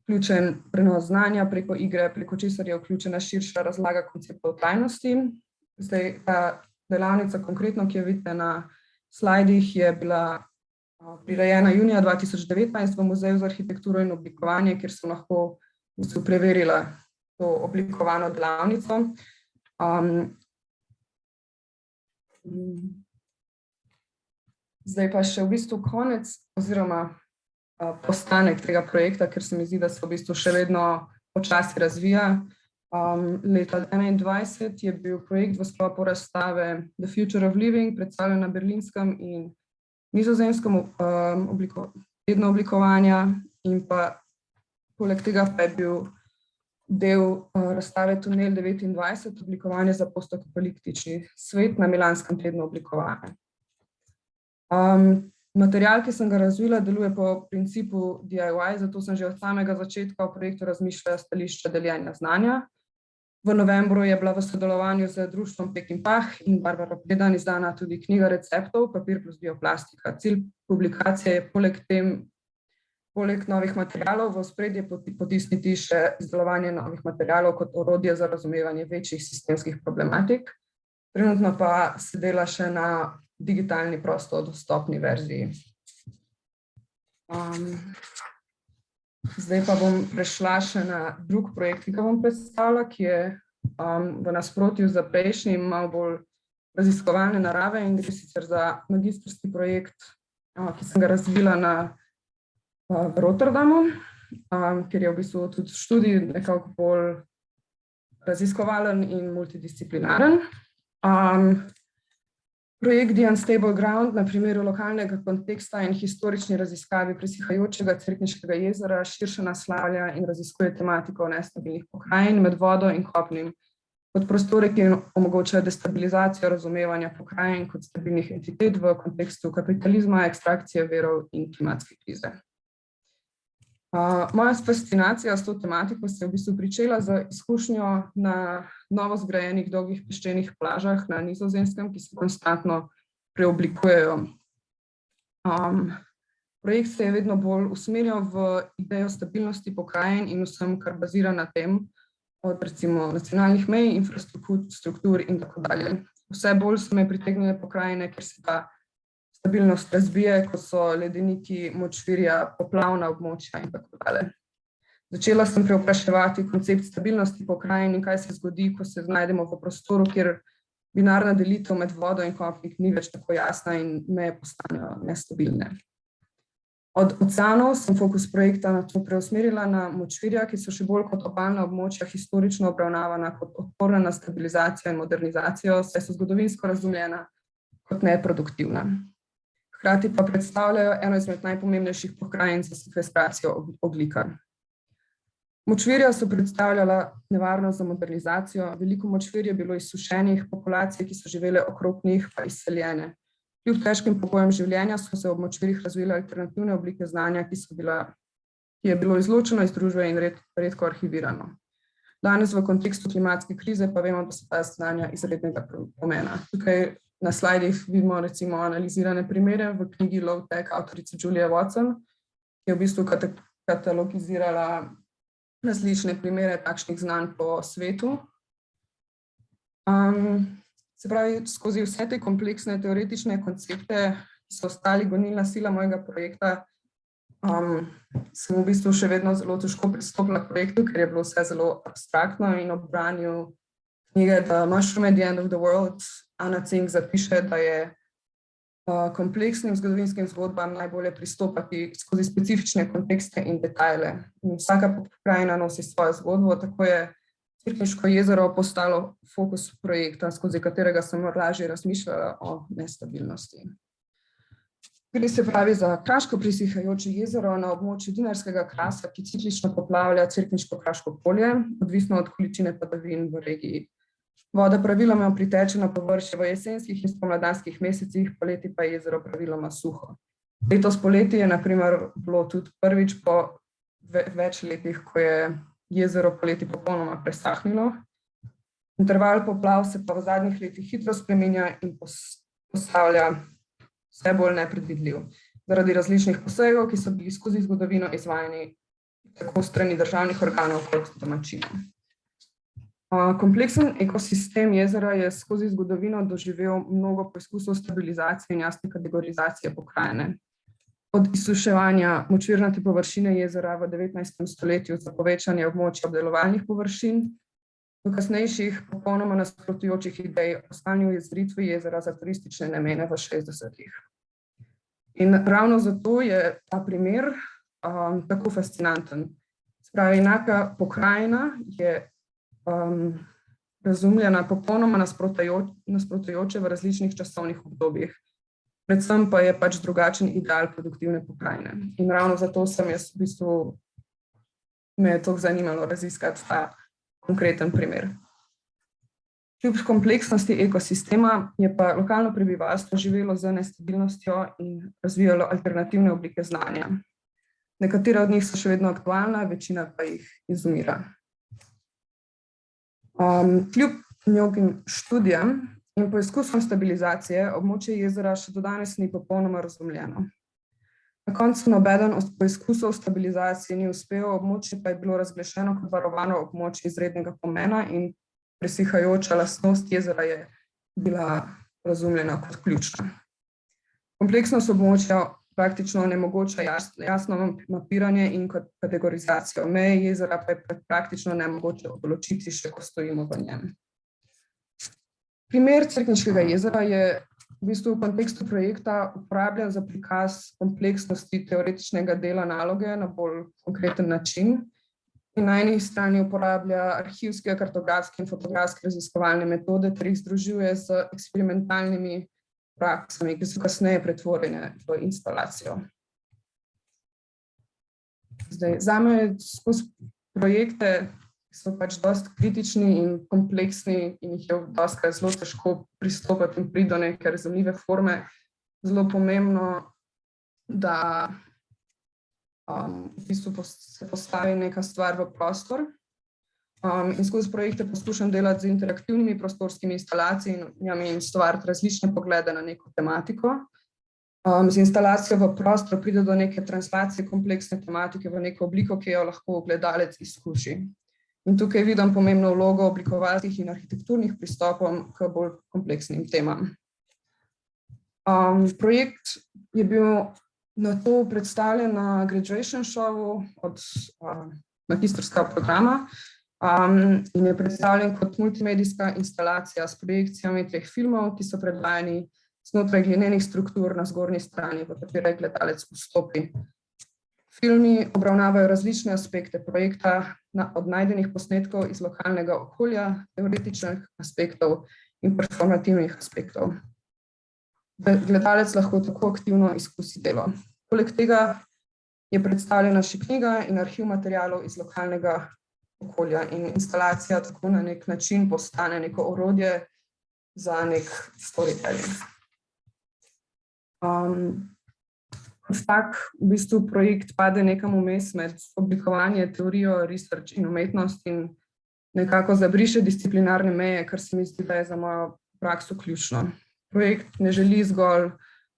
vključen prenos znanja, preko igre, preko česar je vključena širša razlaga konceptov tajnosti. Zdaj, ta delavnica konkretno, ki jo vidite na slajdih, je bila prirejena junija 2019 v Muzeju za arhitekturo in oblikovanje, kjer sem lahko preverila to oblikovano delavnico. Zdaj pa še v bistvu konec oziroma postanek tega projekta, ker se mi zdi, da se v bistvu še vedno počasi razvija. Leta 2021 je bil projekt v sklopu razstave The Future of Living predstavljen na berlinskem in nizozemskem tednu oblikovanja in pa poleg tega pa je bil del razstave Tunel 29, oblikovanje za postapokaliptični svet na milanskem tednu oblikovanja. Material, ki sem ga razvila, deluje po principu DIY, zato sem že od samega začetka v projektu razmišljala stališča deljenja znanja. V novembru je bila v sodelovanju z društvom Pekinpah in Barbaro Predan izdana tudi knjiga receptov Papir plus bioplastika. Cilj publikacije je poleg novih materialov v ospredje potisniti še izdelovanje novih materialov kot orodje za razumevanje večjih sistemskih problematik. Trenutno pa se dela še na digitalni prosto dostopni verziji. Zdaj pa bom prešla še na drug projekt, ki ga bom predstavila, ki je v nasprotju z prejšnjim malo bolj raziskovalne narave in gre sicer za magistrski projekt, ki sem ga razvila v Rotterdamu, ker je v bistvu tudi študij nekako bolj raziskovalen in multidisciplinaren. Projekt The Unstable Ground na primeru lokalnega konteksta in historični raziskavi presihajočega Cerkniškega jezera širše naslavlja in raziskuje tematiko nestabilnih pokrajin med vodo in kopnim kot prostore, ki omogočajo destabilizacijo razumevanja pokrajin kot stabilnih entitet v kontekstu kapitalizma, ekstrakcije virov in klimatske krize. Moja fascinacija s to tematiko se je v bistvu pričela z izkušnjo na novo zgrajenih dolgih peščenih plažah na Nizozemskem, ki se konstantno preoblikujejo. Projekt se je vedno bolj usmerjal v idejo stabilnosti pokrajin in vsem, kar bazira na tem, od recimo nacionalnih mej, infrastruktur in tako dalje. Vse bolj so me pritegnile pokrajine, ker se ta stabilnost razbije, kot so ledeniki, močvirja, poplavna območja in tako dalje. Začela sem preopraševati koncept stabilnosti pokrajin in kaj se zgodi, ko se znajdemo v prostoru, kjer binarna delitev med vodo in kopnik ni več tako jasna in meje postanejo nestabilne. Od oceanov sem fokus projekta na to preusmerila na močvirja, ki so še bolj kot obalna območja historično obravnavana kot odporna na stabilizacijo in modernizacijo, saj so zgodovinsko razumljena kot neproduktivna. Hkrati pa predstavljajo eno izmed najpomembnejših pokrajin za sekvestracijo ogljika. Močvirja so predstavljala nevarnost za modernizacijo, veliko močvirj je bilo izsušenih, populacije, ki so živele okrog njih, pa izseljene. Kljub težkim pogojem življenja so se ob močvirjih razvile alternativne oblike znanja, ki je bilo izločeno iz družbe in redko arhivirano. Danes v kontekstu klimatske krize pa vemo, da so ta znanja izrednega pomena. Tukaj na slajdih vidimo recimo analizirane primere v knjigi Low Tech avtorice Julie Watson, ki je v bistvu katalogizirala različne primere takšnih znanj po svetu. Se pravi, skozi vse te kompleksne teoretične koncepte, ki so ostali gonilna sila mojega projekta, sem v bistvu še vedno zelo težko pristopila k projektu, ker je bilo vse zelo abstraktno in ob branju knjige The Mushroom at the End of the World Anna Tsing zapiše, da je kompleksnim zgodovinskim zgodbam najbolje pristopati skozi specifične kontekste in detajle. Vsaka pokrajina nosi svojo zgodbo, tako je Cerkniško jezero postalo fokus projekta, skozi katerega sem lažje razmišljala o nestabilnosti. Gre se pravi za kraško presihajoče jezero na območju Dinarskega krasa, ki ciklično poplavlja Cerkniško-kraško polje, odvisno od količine padavin v regiji. Voda praviloma priteče na površje v jesenskih in spomladanskih mesecih, poleti pa je jezero praviloma suho. Letos poleti je na primer bilo tudi prvič po več letih, ko je jezero poleti popolnoma presahnilo. Interval poplav se pa v zadnjih letih hitro spreminja in postavlja vse bolj nepredvidljiv, zaradi različnih posegov, ki so bili skozi zgodovino izvajani tako strani državnih organov kot domačinov. Kompleksen ekosistem jezera je skozi zgodovino doživel mnogo poizkusov stabilizacije in jasne kategorizacije pokrajine. Od izsuševanja močvirnate površine jezera v 19. stoletju za povečanje območja obdelovalnih površin, do kasnejših popolnoma nasprotujočih idej o stanju jezeritve jezera za turistične namene v 60-ih. In ravno zato je ta primer tako fascinanten. Spravi, enaka pokrajina je razumljena popolnoma nasprotujoče v različnih časovnih obdobjih. Predvsem pa je pač drugačen ideal produktivne pokrajine. In ravno zato sem jaz v bistvu me je toliko zanimalo raziskati ta konkreten primer. Kljub kompleksnosti ekosistema je pa lokalno prebivalstvo živelo z nestabilnostjo in razvijalo alternativne oblike znanja. Nekatera od njih so še vedno aktualna, večina pa jih izumira. Kljub mnogim študijam in poizkusom stabilizacije območje jezera še do danes ni popolnoma razumljeno. Na koncu nobeden od poizkusov stabilizacije ni uspel, območje pa je bilo razglašeno kot varovano območje izrednega pomena in presihajoča lastnost jezera je bila razumljena kot ključna. Kompleksnost območja praktično onemogoča jasno mapiranje in kategorizacijo. Meje jezera pa je praktično nemogoče določiti, še ko stojimo v njem. Primer Cerkniškega jezera je v bistvu v kontekstu projekta uporabljen za prikaz kompleksnosti teoretičnega dela naloge na bolj konkreten način. In na eni strani uporablja arhivske, kartografske in fotografske raziskovalne metode, ter jih združuje z eksperimentalnimi praksami, ki so kasneje pretvorjene v instalacijo. Zame skozi projekte, ki so pač dosti kritični in kompleksni in jih je dostikrat zelo težko pristopiti in priti do neke razumljive forme, zelo pomembno, da v bistvu se postavi neka stvar v prostor. In skozi projekte poskušam delati z interaktivnimi prostorskimi instalacijami in stvariti različne poglede na neko tematiko. Z instalacijo v prostor pride do neke translacije kompleksne tematike v neko obliko, ki jo lahko gledalec izkuši. In tukaj vidim pomembno vlogo oblikovalskih in arhitekturnih pristopov k bolj kompleksnim temam. Projekt je bil na to predstavljen na graduation showu od magistrskega programa in je predstavljen kot multimedijska instalacija s projekcijami 3 filmov, ki so predvajani znotraj glinenih struktur na zgornji strani, v katere gledalec vstopi. Filmi obravnavajo različne aspekte projekta, od najdenih posnetkov iz lokalnega okolja, teoretičnih aspektov in performativnih aspektov. Gledalec lahko tako aktivno izkusi delo. Poleg tega je predstavljena še knjiga in arhiv materialov iz lokalnega okolja in instalacija tako na nek način postane neko orodje za nek storytelling. Kot tak v bistvu projekt pade nekam vmes med oblikovanje, teorijo, research in umetnost in nekako zabriše disciplinarne meje, kar se mi zdi, da je za mojo prakso ključno. Projekt ne želi zgolj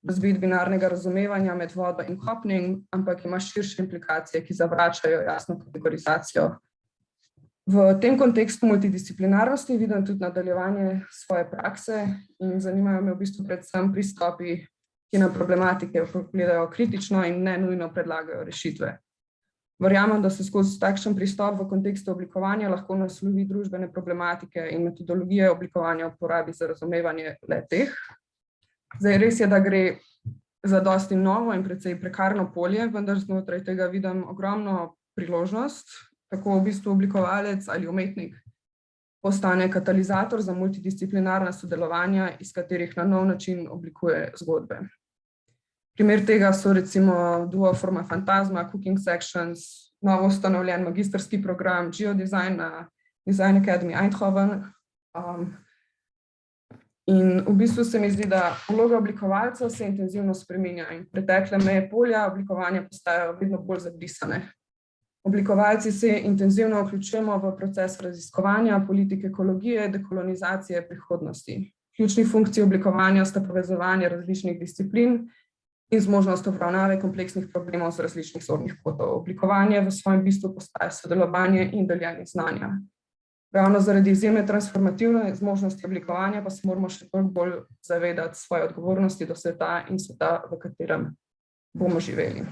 razviti binarnega razumevanja med vodo in kopnem, ampak ima širše implikacije, ki zavračajo jasno kategorizacijo. V tem kontekstu multidisciplinarnosti vidim tudi nadaljevanje svoje prakse in zanimajo me v bistvu predvsem pristopi, ki na problematike gledajo kritično in ne nujno predlagajo rešitve. Verjamem, da se skozi takšen pristop v kontekstu oblikovanja lahko naslovi družbene problematike in metodologije oblikovanja uporabi za razumevanje le-teh. Zdaj res je, da gre za dosti novo in precej prekarno polje, vendar znotraj tega vidim ogromno priložnost, tako v bistvu oblikovalec ali umetnik postane katalizator za multidisciplinarna sodelovanja, iz katerih na nov način oblikuje zgodbe. Primer tega so recimo Duo Forma Fantasma, Cooking Sections, novo ustanovljen magistrski program Geodesign na Design Academy Eindhoven. In v bistvu se mi zdi, da vloga oblikovalca se intenzivno spreminja in pretekle meje polja oblikovanja postajajo vedno bolj zabrisane. Oblikovalci se intenzivno vključujemo v proces raziskovanja politike ekologije, dekolonizacije prihodnosti. Ključni funkciji oblikovanja sta povezovanje različnih disciplin in zmožnost obravnave kompleksnih problemov z različnih zornih kotov. Oblikovanje v svojem bistvu postaja sodelovanje in deljenje znanja. Ravno zaradi izjemne transformativne zmožnosti oblikovanja pa se moramo še toliko bolj zavedati svoje odgovornosti do sveta in sveta, v katerem bomo živeli.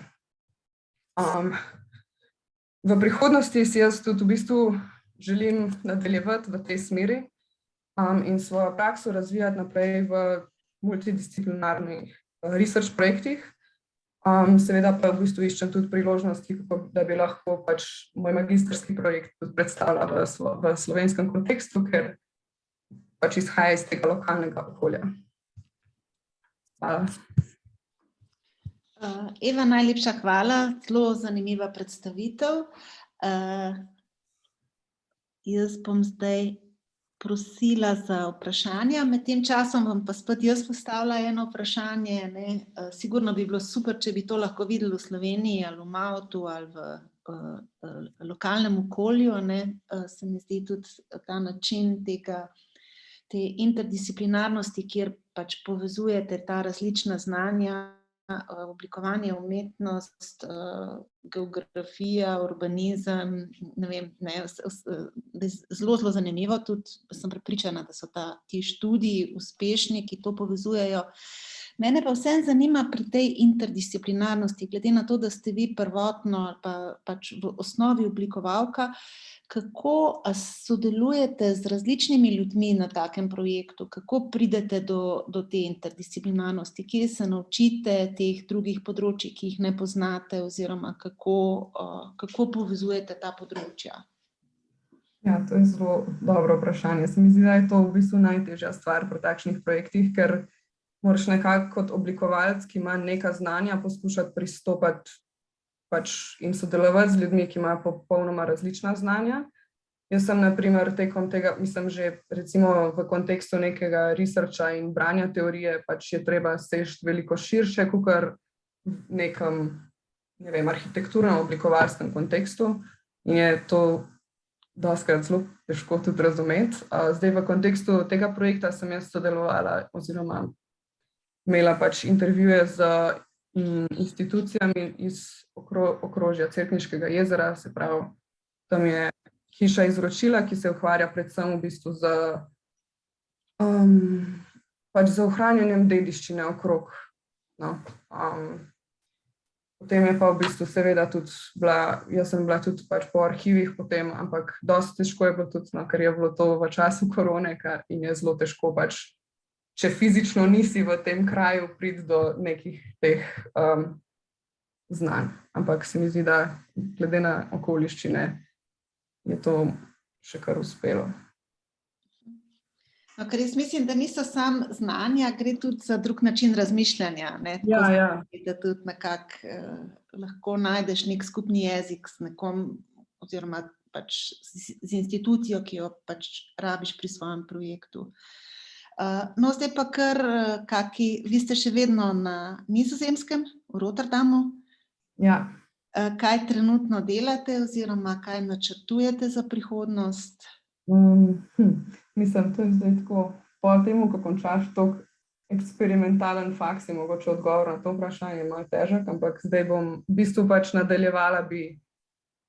V prihodnosti si jaz tudi v bistvu želim nadaljevati v tej smeri in svojo prakso razvijati naprej v multidisciplinarnih research projektih. Seveda pa v bistvu iščem tudi priložnosti, da bi lahko pač moj magistrski projekt tudi predstavila v slovenskem kontekstu, ker pač izhaja iz tega lokalnega okolja. Hvala. Eva, najlepša hvala, zelo zanimiva predstavitev. Jaz bom zdaj prosila za vprašanja, med tem časom vam pa spet jaz postavila eno vprašanje. Sigurno bi bilo super, če bi to lahko videli v Sloveniji ali v Mautu ali v lokalnem okolju. Se mi zdi tudi ta način te interdisciplinarnosti, kjer pač povezujete ta različna znanja, oblikovanje, umetnost, geografija, urbanizem, ne vem, zelo zanimivo, tudi sem prepričana, da so ti študiji uspešni, ki to povezujejo. Mene pa vseeno zanima pri tej interdisciplinarnosti, glede na to, da ste vi prvotno ali pač v osnovi oblikovalka, kako sodelujete z različnimi ljudmi na takem projektu, kako pridete do te interdisciplinarnosti, kje se naučite teh drugih področij, ki jih ne poznate, oziroma kako povezujete ta področja? Ja, to je zelo dobro vprašanje. Se mi zdi, da je to v bistvu najtežja stvar pri takšnih projektih, ker moraš nekako kot oblikovalec, ki ima neka znanja, poskušati pristopati in sodelovati z ljudmi, ki imajo popolnoma različna znanja. Jaz sem, na primer, tekom tega, mislim, že recimo v kontekstu nekega researcha in branja teorije, pač je treba seči veliko širše, kakor v nekem, ne vem, arhitekturnem oblikovalskem kontekstu, in je to dostikrat zelo težko tudi razumeti. Zdaj v kontekstu tega projekta sem jaz sodelovala oziroma imela pač intervjuje z institucijami iz okrožja Cerkniškega jezera, se pravi, tam je hiša izročila, ki se ukvarja predvsem v bistvu pač z ohranjanjem dediščine okrog. Potem je pa v bistvu seveda tudi jaz sem bila tudi pač po arhivih potem, ampak dosti težko je bilo tudi, ker je bilo to v času korone in je zelo težko pač, če fizično nisi v tem kraju, priti do nekih teh znanj. Ampak se mi zdi, da glede na okoliščine je to še kar uspelo. Ker jaz mislim, da niso samo znanja, gre tudi za drug način razmišljanja. Ja. Da tudi nekako lahko najdeš nek skupni jezik s nekom, oziroma pač z institucijo, ki jo pač rabiš pri svojem projektu. No, zdaj pa kar vi ste še vedno na Nizozemskem, v Rotterdamu. Ja. Kaj trenutno delate oziroma kaj načrtujete za prihodnost? Mislim, to je zdaj tako, po temu, ko končaš tako eksperimentalen faks, je mogoče odgovor na to vprašanje malo težek, ampak zdaj bom v bistvu pač nadaljevala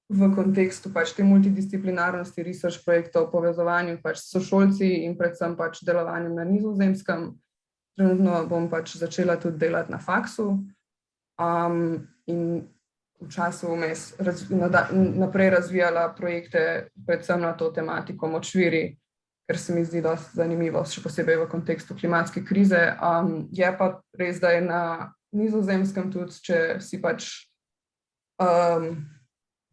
v kontekstu pač te multidisciplinarnosti research projektov, povezovanju pač s sošolci in predvsem pač delovanjem na Nizozemskem. Trenutno bom pač začela tudi delati na faksu in v času vmes naprej razvijala projekte predvsem na to tematiko močvirji, ker se mi zdi dosti zanimivo, še posebej v kontekstu klimatske krize. Je pa res, da je na Nizozemskem tudi, če si pač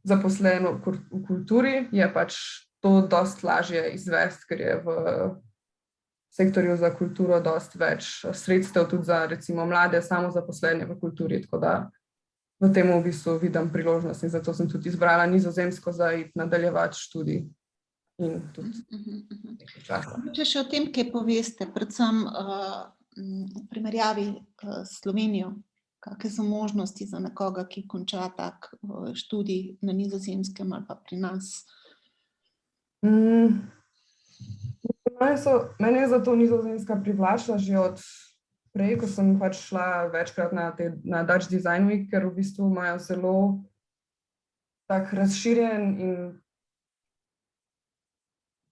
zaposlen v kulturi, je pač to dosti lažje izvesti, ker je v sektorju za kulturo dosti več sredstev tudi za recimo mlade samozaposlene v kulturi, tako da v tem v bistvu vidim priložnost in zato sem tudi izbrala Nizozemsko za nadaljevati študij in tudi nekaj časa. Če še o tem, kaj poveste, predvsem v primerjavi s Slovenijo, Kakšne so možnosti za nekoga, ki konča tak študij na Nizozemskem ali pa pri nas? Mene je zato Nizozemska privlačila že od prej, ko sem pač šla večkrat na Dutch Design Week, ker v bistvu imajo zelo tak razširjen in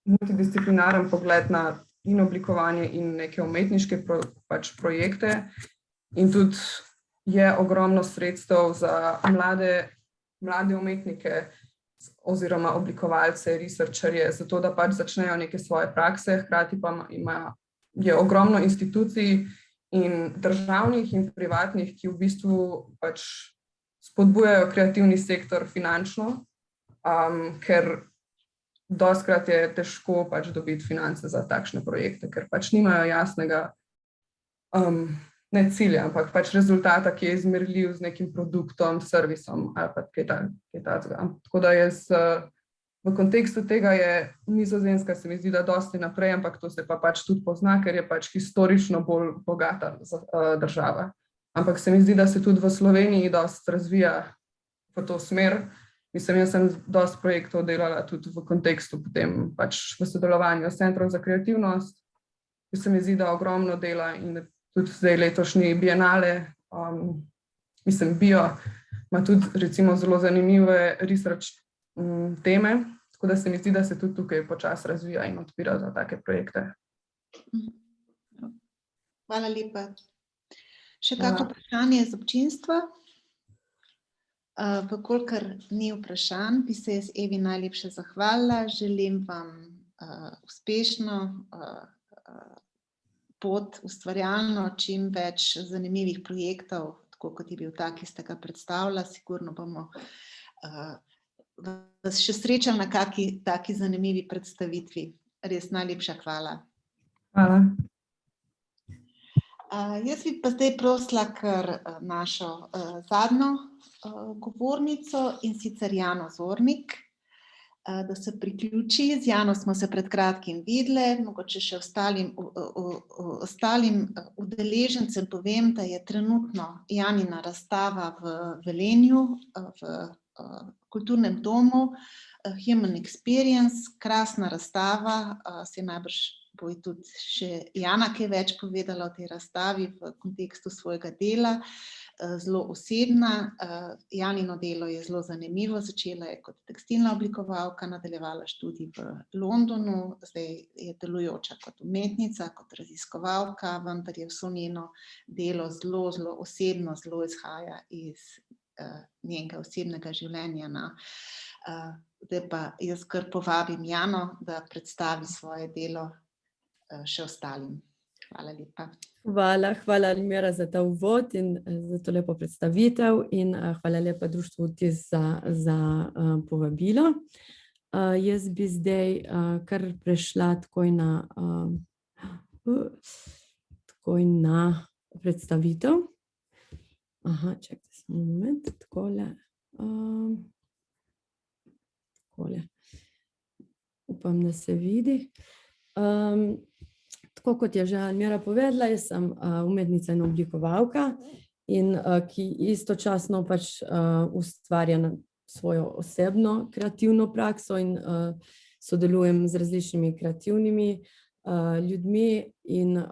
multidisciplinaren pogled na in oblikovanje in neke umetniške projekte. In tudi je ogromno sredstev za mlade umetnike oziroma oblikovalce, researcherje, zato da pač začnejo neke svoje prakse, hkrati pa je ogromno institucij in državnih in privatnih, ki v bistvu pač spodbujajo kreativni sektor finančno, ker dostikrat je težko pač dobiti finance za takšne projekte, ker pač nimajo jasnega ne cilja, ampak pač rezultata, ki je izmerljiv z nekim produktom, servisom ali pa kaj takega. Tako da v kontekstu tega je Nizozemska, se mi zdi, da dosti naprej, ampak to se pa pač tudi pozna, ker je pač historično bolj bogata država. Ampak se mi zdi, da se tudi v Sloveniji dosti razvija v to smer. Mislim, jaz sem dosti projektov delala tudi v kontekstu potem pač v sodelovanju s Centrom za kreativnost, ki se mi zdi, da ogromno dela in tudi zdaj letošnji bienale, bio, ima tudi recimo zelo zanimive research teme, tako da se mi zdi, da se tudi tukaj počasi razvija in odpira za take projekte. Hvala lepa. Še kakšno vprašanje iz občinstva? Vkolikor ni vprašanj, bi se jaz Evi najlepše zahvalila. Želim vam uspešno pot, ustvarjalno, čim več zanimivih projektov, tako kot je bil ta, ki ste ga predstavila. Sigurno bomo vas še srečali na kakšni taki zanimivi predstavitvi. Res najlepša hvala. Hvala. Jaz bi pa zdaj prosila kar našo zadnjo govornico, in sicer Jano Zornik, da se priključi. Z Jano smo se pred kratkim videli, mogoče še ostalim udeležencem povem, da je trenutno Janina razstava v Velenju, v kulturnem domu Human Experience, krasna razstava, se najbrž bo tudi še Jana kaj več povedala o tej razstavi v kontekstu svojega dela. Zelo osebna. Janino delo je zelo zanimivo, začela je kot tekstilna oblikovalka, nadaljevala študij v Londonu, zdaj je delujoča kot umetnica, kot raziskovalka, vendar je vso njeno delo zelo, zelo osebno, zelo izhaja iz njenega osebnega življenja. Zdaj pa jaz kar povabim Jano, da predstavi svoje delo še ostalim. Hvala lepa. Hvala Almira za ta uvod in za to lepo predstavitev in hvala lepa društvu Vtis za povabilo. Jaz bi zdaj kar prešla takoj na predstavitev. Čakajte samo moment, takole. Upam, da se vidi. Tako kot je že Almira povedala, jaz sem umetnica in oblikovalka, in ki istočasno pač ustvarja svojo osebno kreativno prakso in sodelujem z različnimi kreativnimi ljudmi in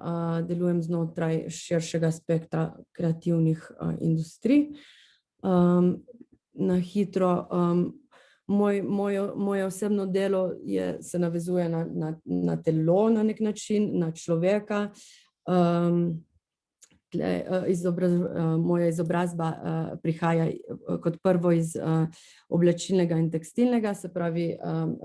delujem znotraj širšega spektra kreativnih industrij. Na hitro, moje osebno delo se navezuje na telo na nek način, na človeka. Moja izobrazba prihaja kot prvo iz oblačilnega in tekstilnega, se pravi,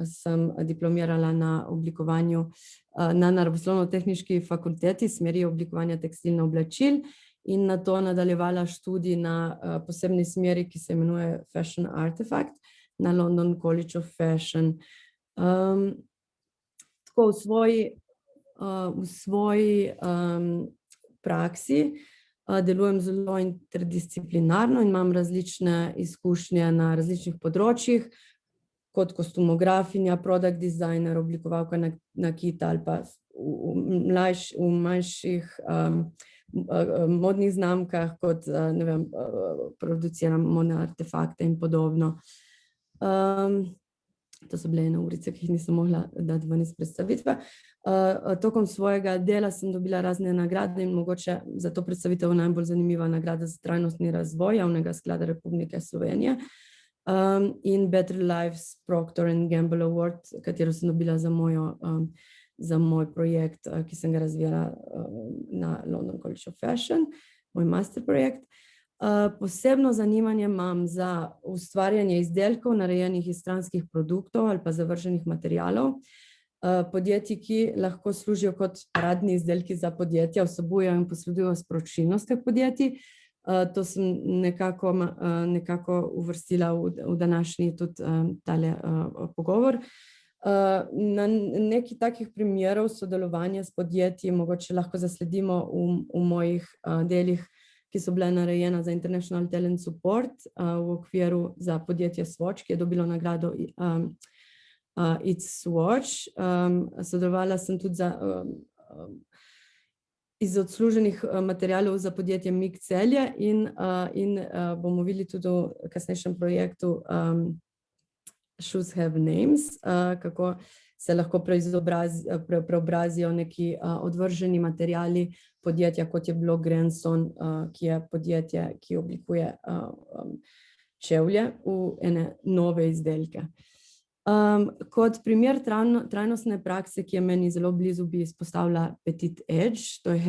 sem diplomirala na oblikovanju na Naravoslovno-tehniški fakulteti smeri oblikovanja tekstilnih oblačil in nato nadaljevala študij na posebni smeri, ki se imenuje Fashion Artifact na London College of Fashion. Tako v svoji praksi delujem zelo interdisciplinarno in imam različne izkušnje na različnih področjih, kot kostumografinja, product designer, oblikovalka nakita ali pa v modnih znamkah, kot ne vem, produciram modne artefakte in podobno. To so bile ene urice, ki jih nisem mogla dati ven iz predstavitve. Tokom svojega dela sem dobila razne nagrade in mogoče za to predstavitev najbolj zanimiva nagrada za trajnostni razvoj Javnega sklada Republike Slovenije in Better Lives Procter & Gamble Award, katero sem dobila za moj projekt, ki sem ga razvijala na London College of Fashion, moj master projekt. Posebno zanimanje imam za ustvarjanje izdelkov, narejenih iz stranskih produktov ali pa zavrženih materialov. Podjetij, ki lahko služijo kot paradni izdelki za podjetja, vsebujejo in posredujejo sporočilnost teh podjetij. To sem nekako uvrstila v današnji tudi tale pogovor. Na nekaj takih primerov sodelovanja s podjetji mogoče lahko zasledimo v mojih delih, ki so bile narejena za International Talent Support v okviru za podjetje Swatch, ki je dobilo nagrado It's Swatch. Sodelovala sem tudi iz odsluženih materialov za podjetje MIG Celje in bomo videli tudi v kasnejšem projektu Shoes Have Names, kako se lahko preobrazijo neki odvrženi materiali podjetja, kot je bilo Granson, ki je podjetje, ki oblikuje čevlje v ene nove izdelke. Kot primer trajnostne prakse, ki je meni zelo blizu, bi izpostavila Petit Edge, to je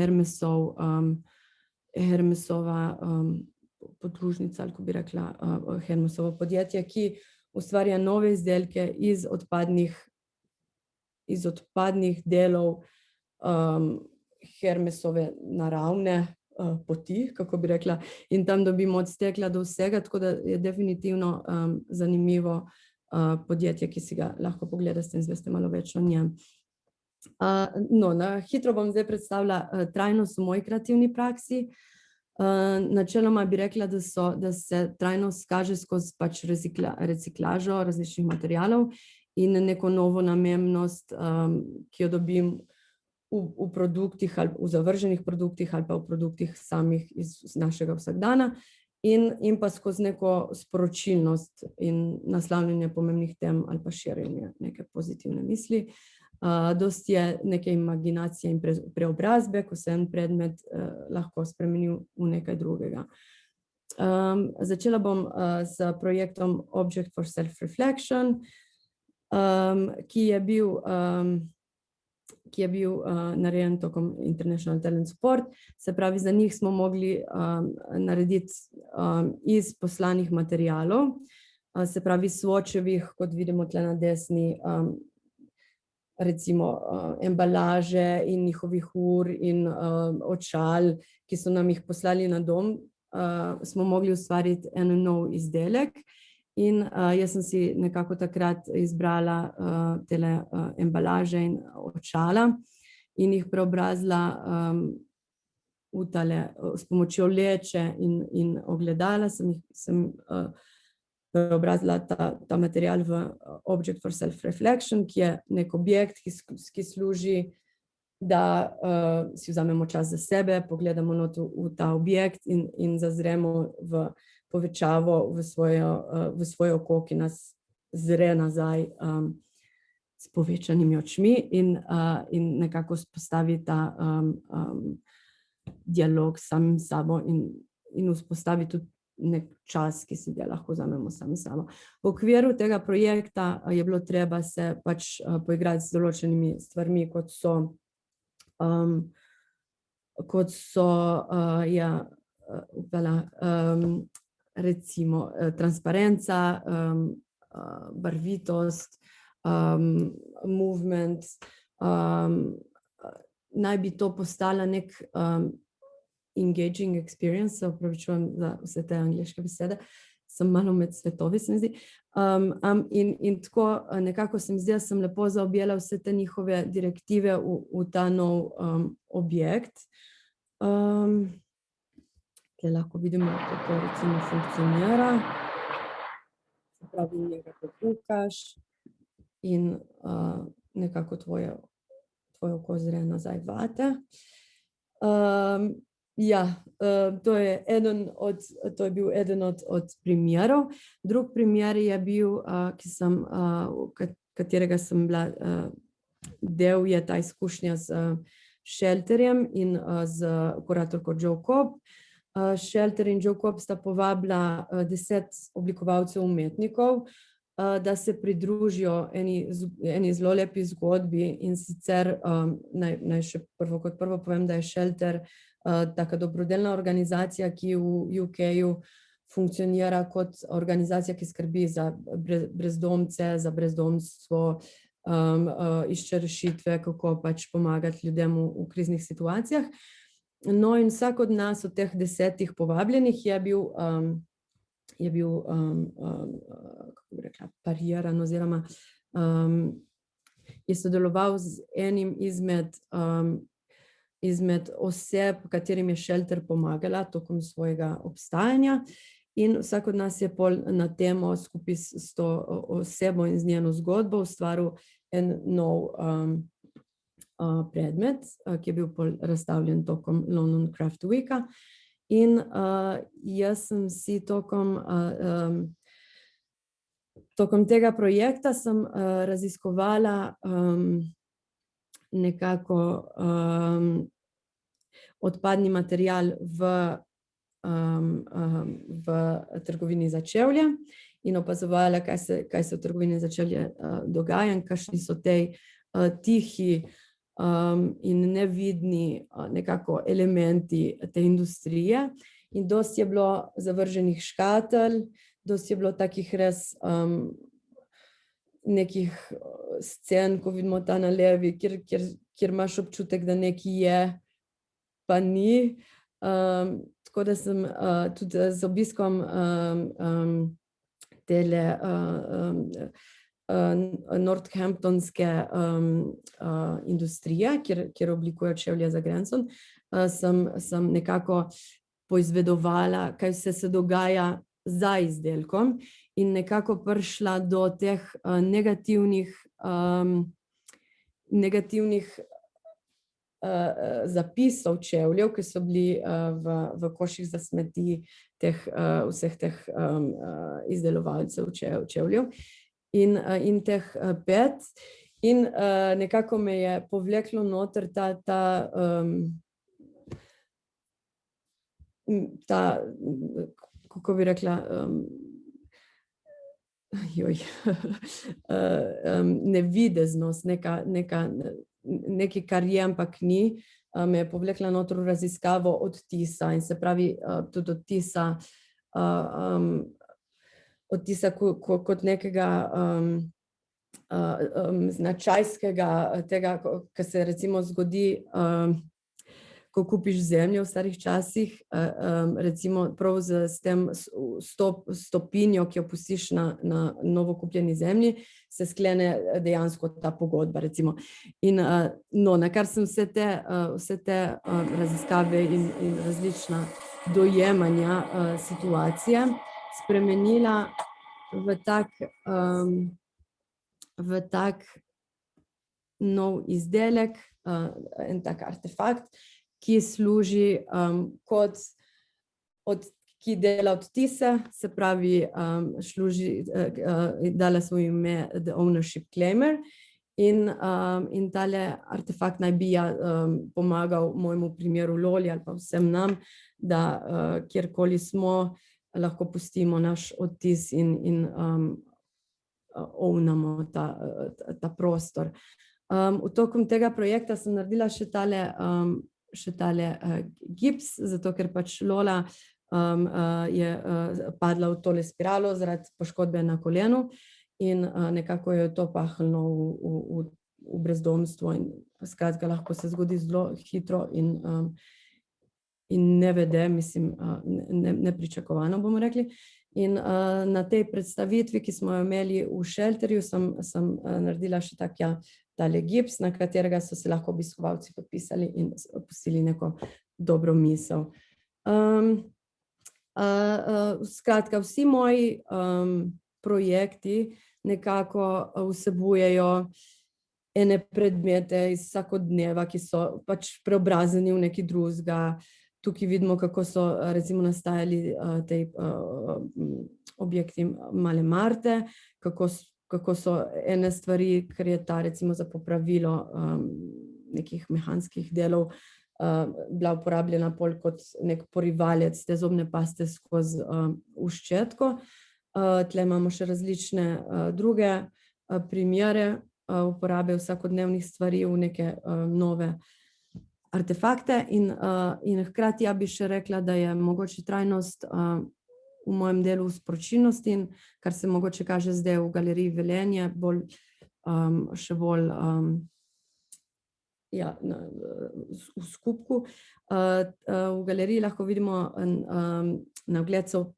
Hermesova podružnica, ali ko bi rekla Hermesovo podjetje, ki ustvarja nove izdelke iz odpadnih delov Hermesove naravne poti, kako bi rekla, in tam dobimo od stekla do vsega, tako da je definitivno zanimivo podjetje, ki si ga lahko pogledate in zveste malo več o njem. Na hitro bom zdaj predstavila trajnost v moji kreativni praksi. Načeloma bi rekla, da se trajnost kaže skozi pač reciklažo različnih materialov in neko novo namembnost, ki jo dobim v produktih ali v zavrženih produktih ali pa v produktih samih iz našega vsakdana in pa skozi neko sporočilnost in naslavljanje pomembnih tem ali pa širjenje neke pozitivne misli. Dosti je neke imaginacije in preobrazbe, ko se en predmet lahko spremeni v nekaj drugega. Začela bom s projektom Object for Self-Reflection, ki je bil narejen tokom International Talent Support. Se pravi, za njih smo mogli narediti iz poslanih materialov, se pravi Swatchevih, kot vidimo tle na desni, recimo embalaže in njihovih ur in očal, ki so nam jih poslali na dom, smo mogli ustvariti en nov izdelek. In jaz sem si nekako takrat izbrala tele embalaže in očala in jih preobrazila s pomočjo leče in ogledala sem preobrazila ta material v Object for Self-Reflection, ki je nek objekt, ki služi, da si vzamemo čas za sebe, pogledamo v ta objekt in zazremo v povečavo v svoje oko, ki nas zre nazaj s povečanimi očmi in nekako vzpostavi ta dialog s samim sabo in vzpostavi tudi nek čas, ki si ga lahko vzamemo sami sabo. V okviru tega projekta je bilo treba se pač poigrati z določenimi stvarmi, kot so recimo transparenca, barvitost, movement. Naj bi to postala nek engaging experience, se opravičujem za vse te angleške besede, sem malo med svetovi, se mi zdi. In tako nekako se mi zdi, da sem lepo zaobjela vse te njihove direktive v ta nov objekt. Tukaj lahko vidimo, kako recimo funkcionira. Se pravi, njega pokukaš in nekako tvoje oko zre nazaj vate. Ja, to je bil eden od primerov. Drug primer je bil, katerega sem bila del, je ta izkušnja z Shelterjem in z kuratorko Jo Cobb. Shelter in Jo Cobb sta povabila 10 oblikovalcev umetnikov, da se pridružijo eni zelo lepi zgodbi, in sicer naj še kot prvo povem, da je Shelter taka dobrodelna organizacija, ki v UK-ju funkcionira kot organizacija, ki skrbi za brezdomce, za brezdomstvo, išče rešitve, kako pač pomagati ljudem v kriznih situacijah. No, in vsak od nas, od teh 10 povabljenih, je bil kako bi rekla, pariran oziroma je sodeloval z enim izmed oseb, katerim je Shelter pomagala tokom svojega obstajanja, in vsak od nas je pol na temo skupaj s to osebo in z njeno zgodbo ustvaril en nov predmet, ki je bil pol razstavljen tokom London Craft Weeka. In jaz sem si tokom tega projekta sem raziskovala nekako odpadni material v trgovini za čevlje in opazovala, kaj se v trgovini za čevlje dogaja in kakšni so tej tihi in nevidni nekako elementi te industrije. In dosti je bilo zavrženih škatelj, dosti je bilo takih res nekih scen, ko vidimo ta na levi, kjer imaš občutek, da nekaj je, pa ni. Tako da sem tudi z obiskom tele northamptonske industrije, kjer oblikujejo čevlje za Granson, sem nekako poizvedovala, kaj vse se dogaja za izdelkom, in nekako prišla do teh negativnih zapisov čevljev, ki so bili v koših za smeti vseh teh izdelovalcev čevljev in teh pet. In nekako me je povleklo noter kako bi rekla, nevideznost, nekaj, kar je, ampak ni, me je povlekla noter v raziskavo odtisa, in se pravi tudi odtisa kot nekega značajskega tega, ko se recimo zgodi, ko kupiš zemljo v starih časih, recimo prav s tem stopinjo, ki jo pustiš na novo kupljeni zemlji, se sklene dejansko ta pogodba, recimo. In no, na kar sem vse te raziskave in različna dojemanja situacije spremenila v tak nov izdelek, en tak artefakt, ki služi ki dela odtise, se pravi, dala svoj ime The Ownership Claimer, in tale artefakt naj bi pomagal mojemu primeru Loli ali pa vsem nam, da kjerkoli smo, lahko pustimo naš odtis in ownamo ta prostor. V tokom tega projekta sem naredila še tale gips, zato ker pač Lola je padla v tole spiralo zaradi poškodbe na kolenu in nekako jo je to pahnilo v brezdomstvo, in skratka lahko se zgodi zelo hitro in nevede, mislim, nepričakovano, bomo rekli. In na tej predstavitvi, ki smo jo imeli v Shelterju, sem naredila še tale gips, na katerega so se lahko obiskovalci podpisali in pustili neko dobro misel. Skratka, vsi moji projekti nekako vsebujejo ene predmete iz vsakodneva, ki so pač preobrazeni v nekaj drugega. tukaj vidimo, kako so recimo nastajali te objekti Male Marte, kako so ene stvari, ker je ta recimo za popravilo nekih mehanskih delov bila uporabljena pol kot nek porivalec te zobne paste skozi uščetko. Tle imamo še različne druge primere uporabe vsakodnevnih stvari v neke nove artefakte in hkrati ja bi še rekla, da je mogoče trajnost v mojem delu v sporočilnosti in kar se mogoče kaže zdaj v galeriji Velenje, še bolj v skupku. V galeriji lahko vidimo na ogled so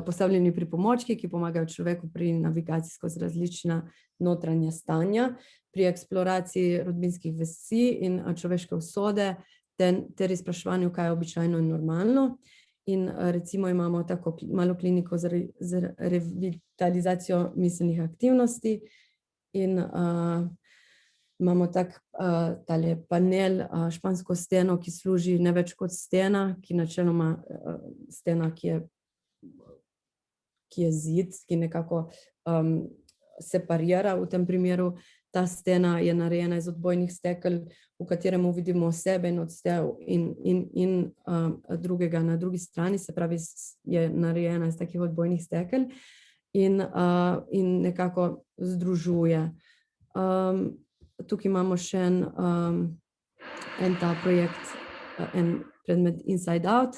postavljeni pripomočki, ki pomagajo človeku pri navigaciji skozi različna notranja stanja, pri eksploraciji rodbinskih vezi in človeške usode ter izpraševanju, kaj je običajno in normalno. In recimo imamo tako malo kliniko za revitalizacijo miselnih aktivnosti in imamo tale panel, špansko steno, ki služi ne več kot stena, ki načeloma stena, ki je zid, ki nekako separira v tem primeru. Ta stena je narejena iz odbojnih stekel, v katerem vidimo sebe in odstev in drugega na drugi strani, se pravi, je narejena iz takih odbojnih stekel in nekako združuje. Tukaj imamo še en ta projekt, en predmet Inside Out,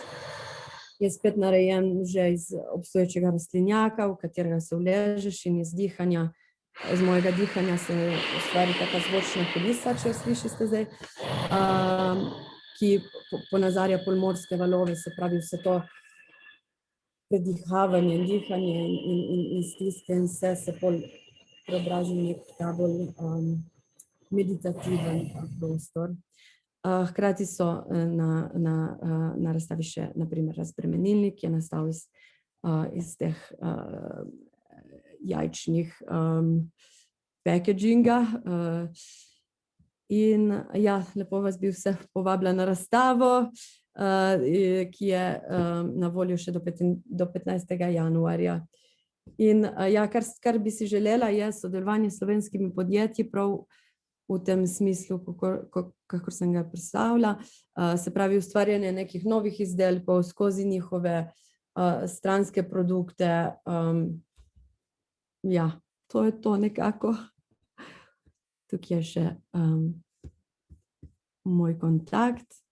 je spet narejen že iz obstoječega rastlinjaka, v katerega se uležeš in iz dihanja, z mojega dihanja se ustvari taka zvočna kulisa, če jo slišite zdaj, ki ponazarja polmorske valove, se pravi vse to predihavanje, dihanje in stiske in vse se pol preobrazi v nek ta bolj meditativen prostor. Hkrati so na razstavi še na primer razbremenilnik, ki je nastal iz teh jajčnih packaginga. In ja, lepo vas bi vse povabila na razstavo, ki je na voljo še do 15. januarja. In ja, kar bi si želela, je sodelovanje s slovenskimi podjetji prav v tem smislu, kakor sem ga predstavila, se pravi ustvarjanje nekih novih izdelkov skozi njihove stranske produkte. Ja, to je to nekako. Tukaj je še moj kontakt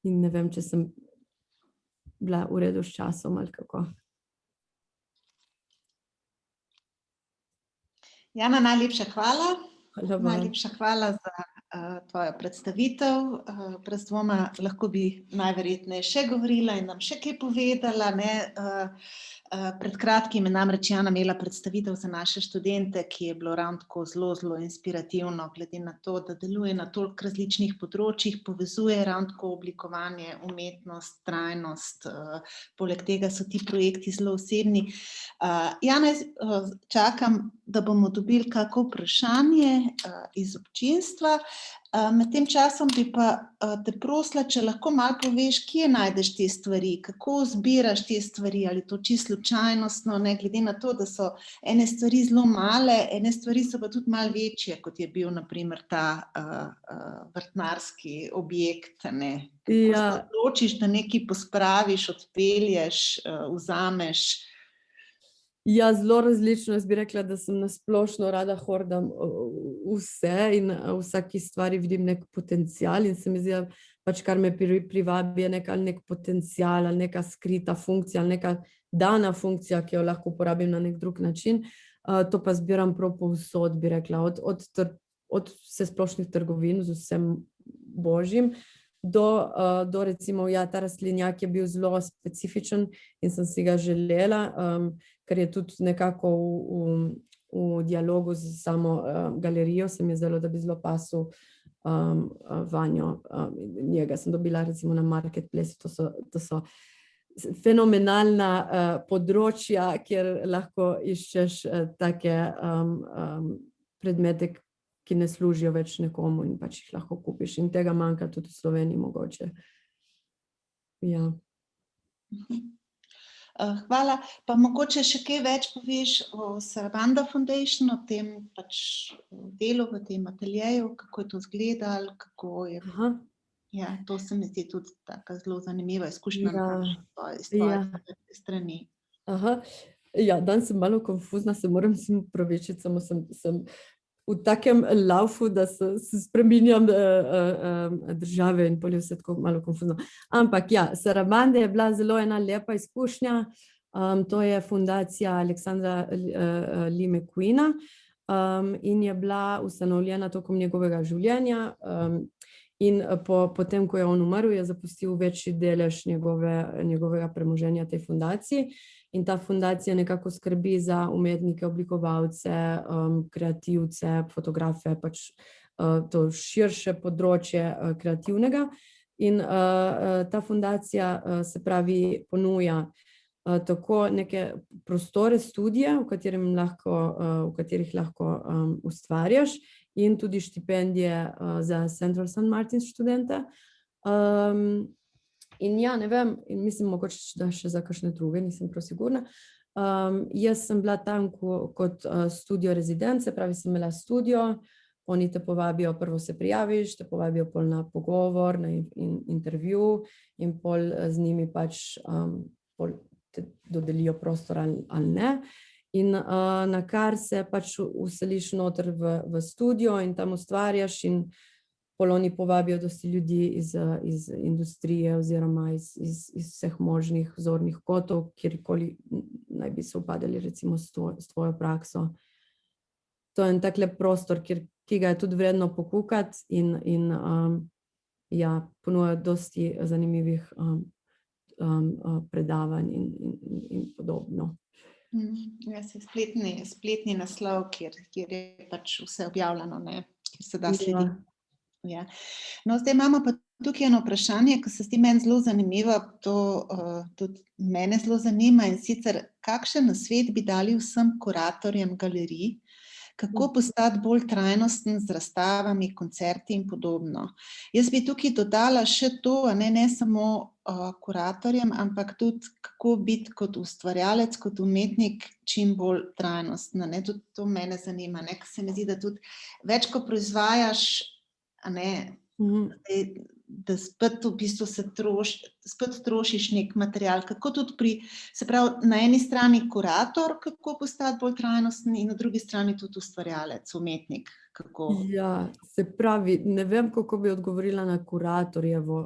in ne vem, če sem bila v redu s časom ali kako. Jana, najlepša hvala. Najlepša hvala za tvojo predstavitev. Brez dvoma lahko bi najverjetneje še govorila in nam še kaj povedala, ne. Pred kratkim je namreč Jana imela predstavitev za naše študente, ki je bilo ravno tako zelo inspirativno, glede na to, da deluje na toliko različnih področjih, povezuje ravno tako oblikovanje, umetnost, trajnost, poleg tega so ti projekti zelo osebni. Jana, čakam, da bomo dobili kako vprašanje iz občinstva. Med tem časom bi pa te prosila, če lahko malo poveš, kje najdeš te stvari, kako zbiraš te stvari, ali to čisto slučajnostno, ne, glede na to, da so ene stvari zelo male, ene stvari so pa tudi malo večje, kot je bil na primer ta vrtnarski objekt, ne. Kako se odločiš, da nekaj pospraviš, odpelješ, vzameš? Ja, zelo različno. Jaz bi rekla, da sem na splošno rada hordam vse in v vsaki stvari vidim nek potencial in se mi zdi, pač kar me privabi je nek potencial ali neka skrita funkcija ali neka dana funkcija, ki jo lahko uporabim na nek drug način. To pa zbiram prav povsod, bi rekla, od vsesplošnih trgovin z vsem božjim do recimo, ja, ta rastlinjak je bil zelo specifičen in sem si ga želela, ker je tudi nekako v dialogu z samo galerijo, se mi je zdelo, da bi zelo pasil vanjo. Njega sem dobila recimo na Marketplace, to so fenomenalna področja, kjer lahko iščeš take predmete, ki ne služijo več nekomu in pač jih lahko kupiš. In tega manjka tudi v Sloveniji mogoče. Ja. Hvala. Pa mogoče še kaj več poveš o Sarabanda Foundation, o tem delu v tem ateljeju, kako je to izgledalo, kako je. Aha. Ja, to se mi zdi tudi taka zelo zanimiva izkušnja iz Ja. tvoje strani. Aha. Ja, danes sem malo konfuzna, se moram opravičiti, samo sem v takem laufu, da se spreminjam države in pol je vse tako malo konfuzno. Ampak ja, Sarabanda je bila zelo ena lepa izkušnja. To je fundacija Aleksandra Lee McQueena in je bila ustanovljena tokom njegovega življenja. In potem, ko je on umrl, je zapustil večji delež njegovega premoženja tej fundaciji. In ta fundacija nekako skrbi za umetnike, oblikovalce, kreativce, fotografe, to širše področje kreativnega. In ta fundacija se pravi ponuja tako neke prostore, studije, v katerih lahko ustvarjaš, in tudi štipendije za Central St. Martin's študente. In ja, ne vem, in mislim, mogoče da še za kakšne druge, nisem prav sigurna. Jaz sem bila tam kot studio rezidence, pravi sem imela studio, oni te povabijo, prvo se prijaviš, te povabijo pol na pogovor, na intervju in pol z njimi pol te dodelijo prostor ali ne. In na kar se useliš noter v studio in tam ustvarjaš in pol oni povabijo dosti ljudi iz industrije oziroma iz vseh možnih zornih kotov, kjerkoli naj bi se upadali recimo s tvojo prakso. To je en tak lep prostor, ki ga je tudi vredno pokukati in ja, ponujajo dosti zanimivih predavanj in podobno. Ja, spletni naslov, kjer je vse objavljeno, kjer se da slediti. Ja. No, zdaj imamo pa tukaj eno vprašanje, ki se zdi meni zelo zanimivo, to tudi mene zelo zanima, in sicer kakšen nasvet bi dali vsem kuratorjem galerij, kako postati bolj trajnosten z razstavami, koncerti in podobno. Jaz bi tukaj dodala še to, ne samo kuratorjem, ampak tudi kako biti kot ustvarjalec, kot umetnik čim bolj trajnosten. Tudi to mene zanima, ker se mi zdi, da tudi več, ko proizvajaš, da spet v bistvu spet trošiš nek material, kako tudi se pravi, na eni strani kurator, kako postati bolj trajnosten, in na drugi strani tudi ustvarjalec, umetnik, kako. Ja, se pravi, ne vem, kako bi odgovorila na kuratorjevo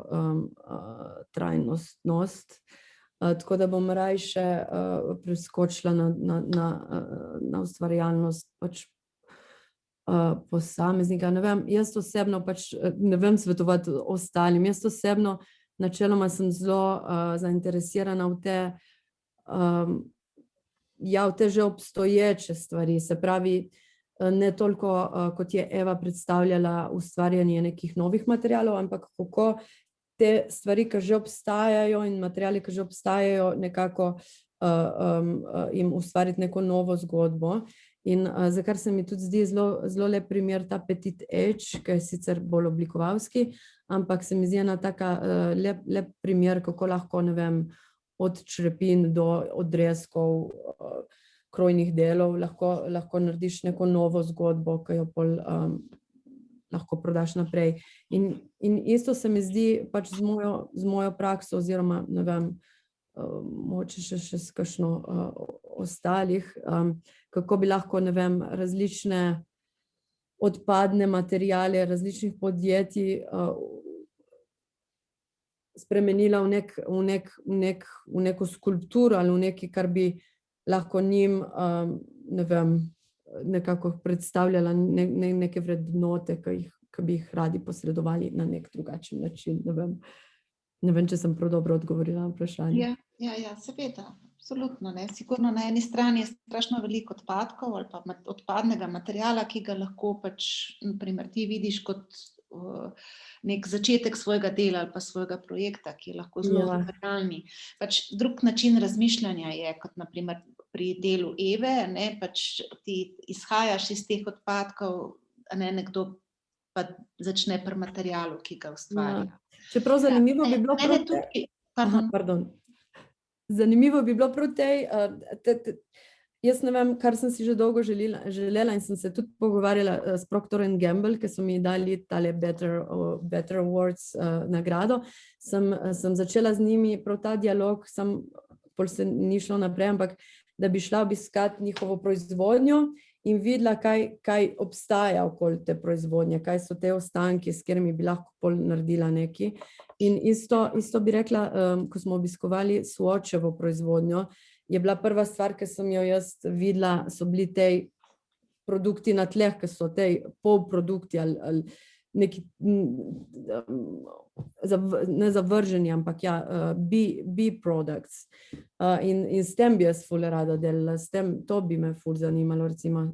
trajnostnost, tako da bom rajše preskočila na ustvarjalnost posameznika. Ne vem, jaz osebno ne vem svetovati ostalim. Jaz osebno načeloma sem zelo zainteresirana v te že obstoječe stvari. Se pravi, ne toliko, kot je Eva predstavljala, ustvarjanje nekih novih materialov, ampak kako te stvari, ki že obstajajo, in materiali, ki že obstajajo, nekako jim ustvariti neko novo zgodbo. In za kar se mi tudi zdi zelo lep primer ta Petit Edge, ki je sicer bolj oblikovalski, ampak se mi zdi ena taka lep primer, kako lahko, ne vem, od črepin do odrezkov, krojnih delov, lahko narediš neko novo zgodbo, ki jo pol lahko prodaš naprej. In isto se mi zdi z mojo prakso, oziroma ne vem, mogoče še s kakšno ostalih, kako bi lahko, ne vem, različne odpadne materiale različnih podjetij spremenila v neko skulpturo ali v nekaj, kar bi lahko njim, ne vem, nekako predstavljala neke vrednote, ki bi jih radi posredovali na nek drugačen način. Ne vem, če sem prav dobro odgovorila na vprašanje. Ja, seveda, absolutno. Sigurno na eni strani je strašno veliko odpadkov ali pa odpadnega materiala, ki ga lahko na primer ti vidiš kot nek začetek svojega dela ali pa svojega projekta, ki je lahko zelo ustvarjalni. Drug način razmišljanja je, kot na primer pri delu Eve, ti izhajaš iz teh odpadkov, nekdo pa začne pri materialu, ki ga ustvarja. Čeprav zanimivo bi bilo Pardon. Zanimivo bi bilo prav tej, jaz ne vem, kar sem si že dolgo želela in sem se tudi pogovarjala s Procter & Gamble, ki so mi dali tale Better Awards nagrado. Sem začela z njimi prav ta dialog, pol se ni šlo naprej, ampak da bi šla obiskati njihovo proizvodnjo in videla, kaj obstaja okoli te proizvodnje, kaj so te ostanki, s katerimi bi lahko pol naredila nekaj. In isto bi rekla, ko smo obiskovali Swatchovo proizvodnjo, je bila prva stvar, ki sem jo jaz videla, so bili tej produkti na tleh, ki so tej polprodukti ali neki, ne zavrženi, ampak ja, B-products. In s tem bi jaz ful rada delala, to bi me ful zanimalo, recimo.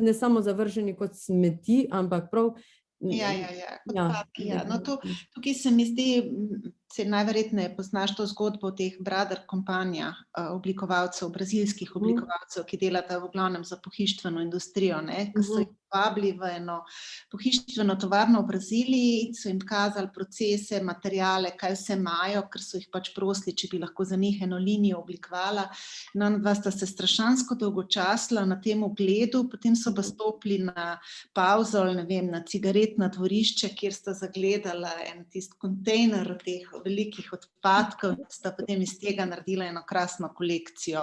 Ne samo zavrženi kot smeti, ampak prav. Odpadki, ja. No, tukaj se mi zdi, se najverjetneje poznaš to zgodbo o teh brother kompanijah, oblikovalcev, brazilskih oblikovalcev, ki delata v glavnem za pohištveno industrijo, ne, ki so jih povabili v eno pohištveno tovarno v Braziliji in so jim kazali procese, materiale, kaj vse imajo, ker so jih pač prosili, če bi lahko za njih eno linijo oblikovala. No, dva sta se strašansko dolgočasila na tem ogledu, potem so pa stopili na pavzo, ne vem, na cigaretno dvorišče, kjer sta zagledala en tisti kontejner teh velikih odpadkov in sta potem iz tega naredila eno krasno kolekcijo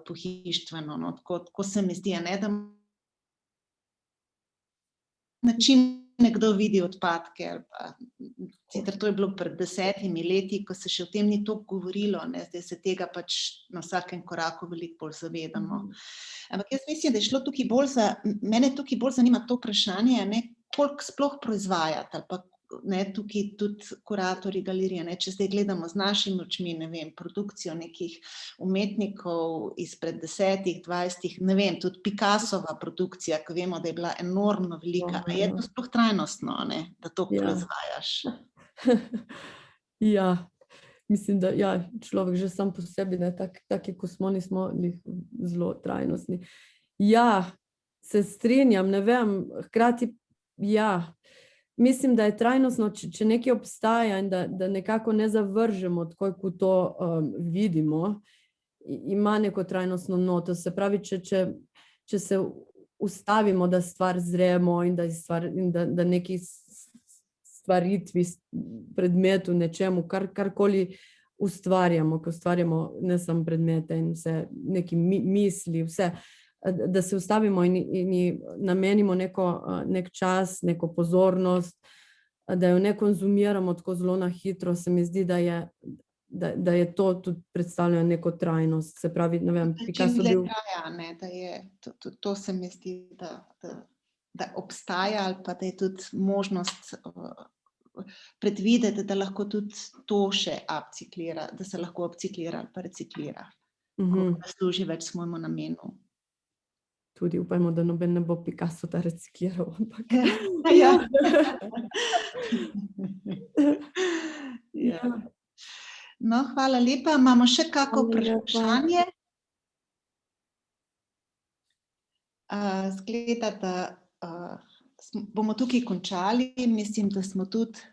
pohištveno. No, tako se mi zdi, ne, da način nekdo vidi odpadke. Sicer to je bilo pred 10 leti, ko se še o tem ni toliko govorilo, ne, zdaj se tega pač na vsakem koraku veliko bolj zavedamo. Ampak jaz mislim, da je šlo tukaj mene tukaj bolj zanima to vprašanje, ne, koliko sploh proizvajati, ali pa ne, tukaj tudi kuratorji galerije, ne, če zdaj gledamo z našimi očmi, ne vem, produkcijo nekih umetnikov izpred 10, 20, ne vem, tudi Picassova produkcija, ko vemo, da je bila enormno velika, a je to sploh trajnostno, ne, da to proizvajaš? Ja, mislim, da ja, človek že sam po sebi, ne, taki, ko smo, nismo zelo trajnostni. Ja, se strinjam, ne vem, hkrati, ja, mislim, da je trajnostno, če nekaj obstaja in da nekako ne zavržemo, tako kot to vidimo, ima neko trajnostno noto. Se pravi, če se ustavimo, da stvar zremo in da neki stvaritvi, predmetu, nečemu, karkoli ustvarjamo, ko ustvarjamo ne samo predmete in vse, neki misli, vse, da se ustavimo in namenimo nek čas, neko pozornost, da jo ne konzumiramo tako zelo na hitro, se mi zdi, da je to tudi predstavljeno neko trajnost. Se pravi, ne vem, Picasso bil... To se mi zdi, da obstaja ali pa da je tudi možnost predvideti, da lahko tudi to še upciklira, da se lahko upciklira ali pa reciklira, ko služi več svojemu namenu. Tudi upajmo, da noben ne bo Picasso ta recikliral, ampak... No, hvala lepa. Imamo še kako vprašanje? Zgleda, da bomo tukaj končali. Mislim, da smo tudi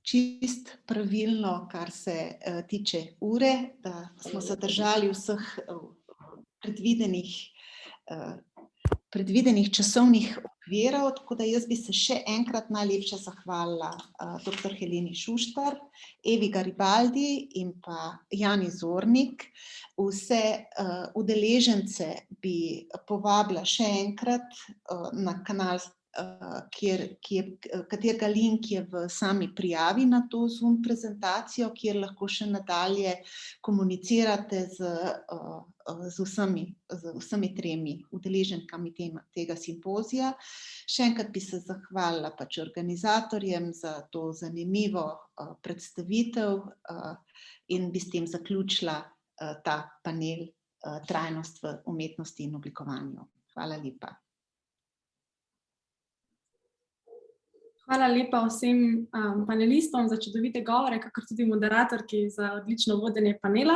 čist pravilno, kar se tiče ure, da smo se držali vseh predvidenih časovnih okvirov, tako da jaz bi se še enkrat najlepše zahvalila dr. Heleni Šuštar, Evi Garibaldi in pa Jani Zornik. Vse udeležence bi povabila še enkrat na kanal, katerega link je v sami prijavi na to Zoom prezentacijo, kjer lahko še nadalje komunicirate z vsemi tremi udeleženkami tega simpozija. Še enkrat bi se zahvalila pač organizatorjem za to zanimivo predstavitev in bi s tem zaključila ta panel Trajnost v umetnosti in oblikovanju. Hvala lepa. Hvala lepa vsem panelistom za čudovite govore, kakor tudi moderatorki za odlično vodenje panela.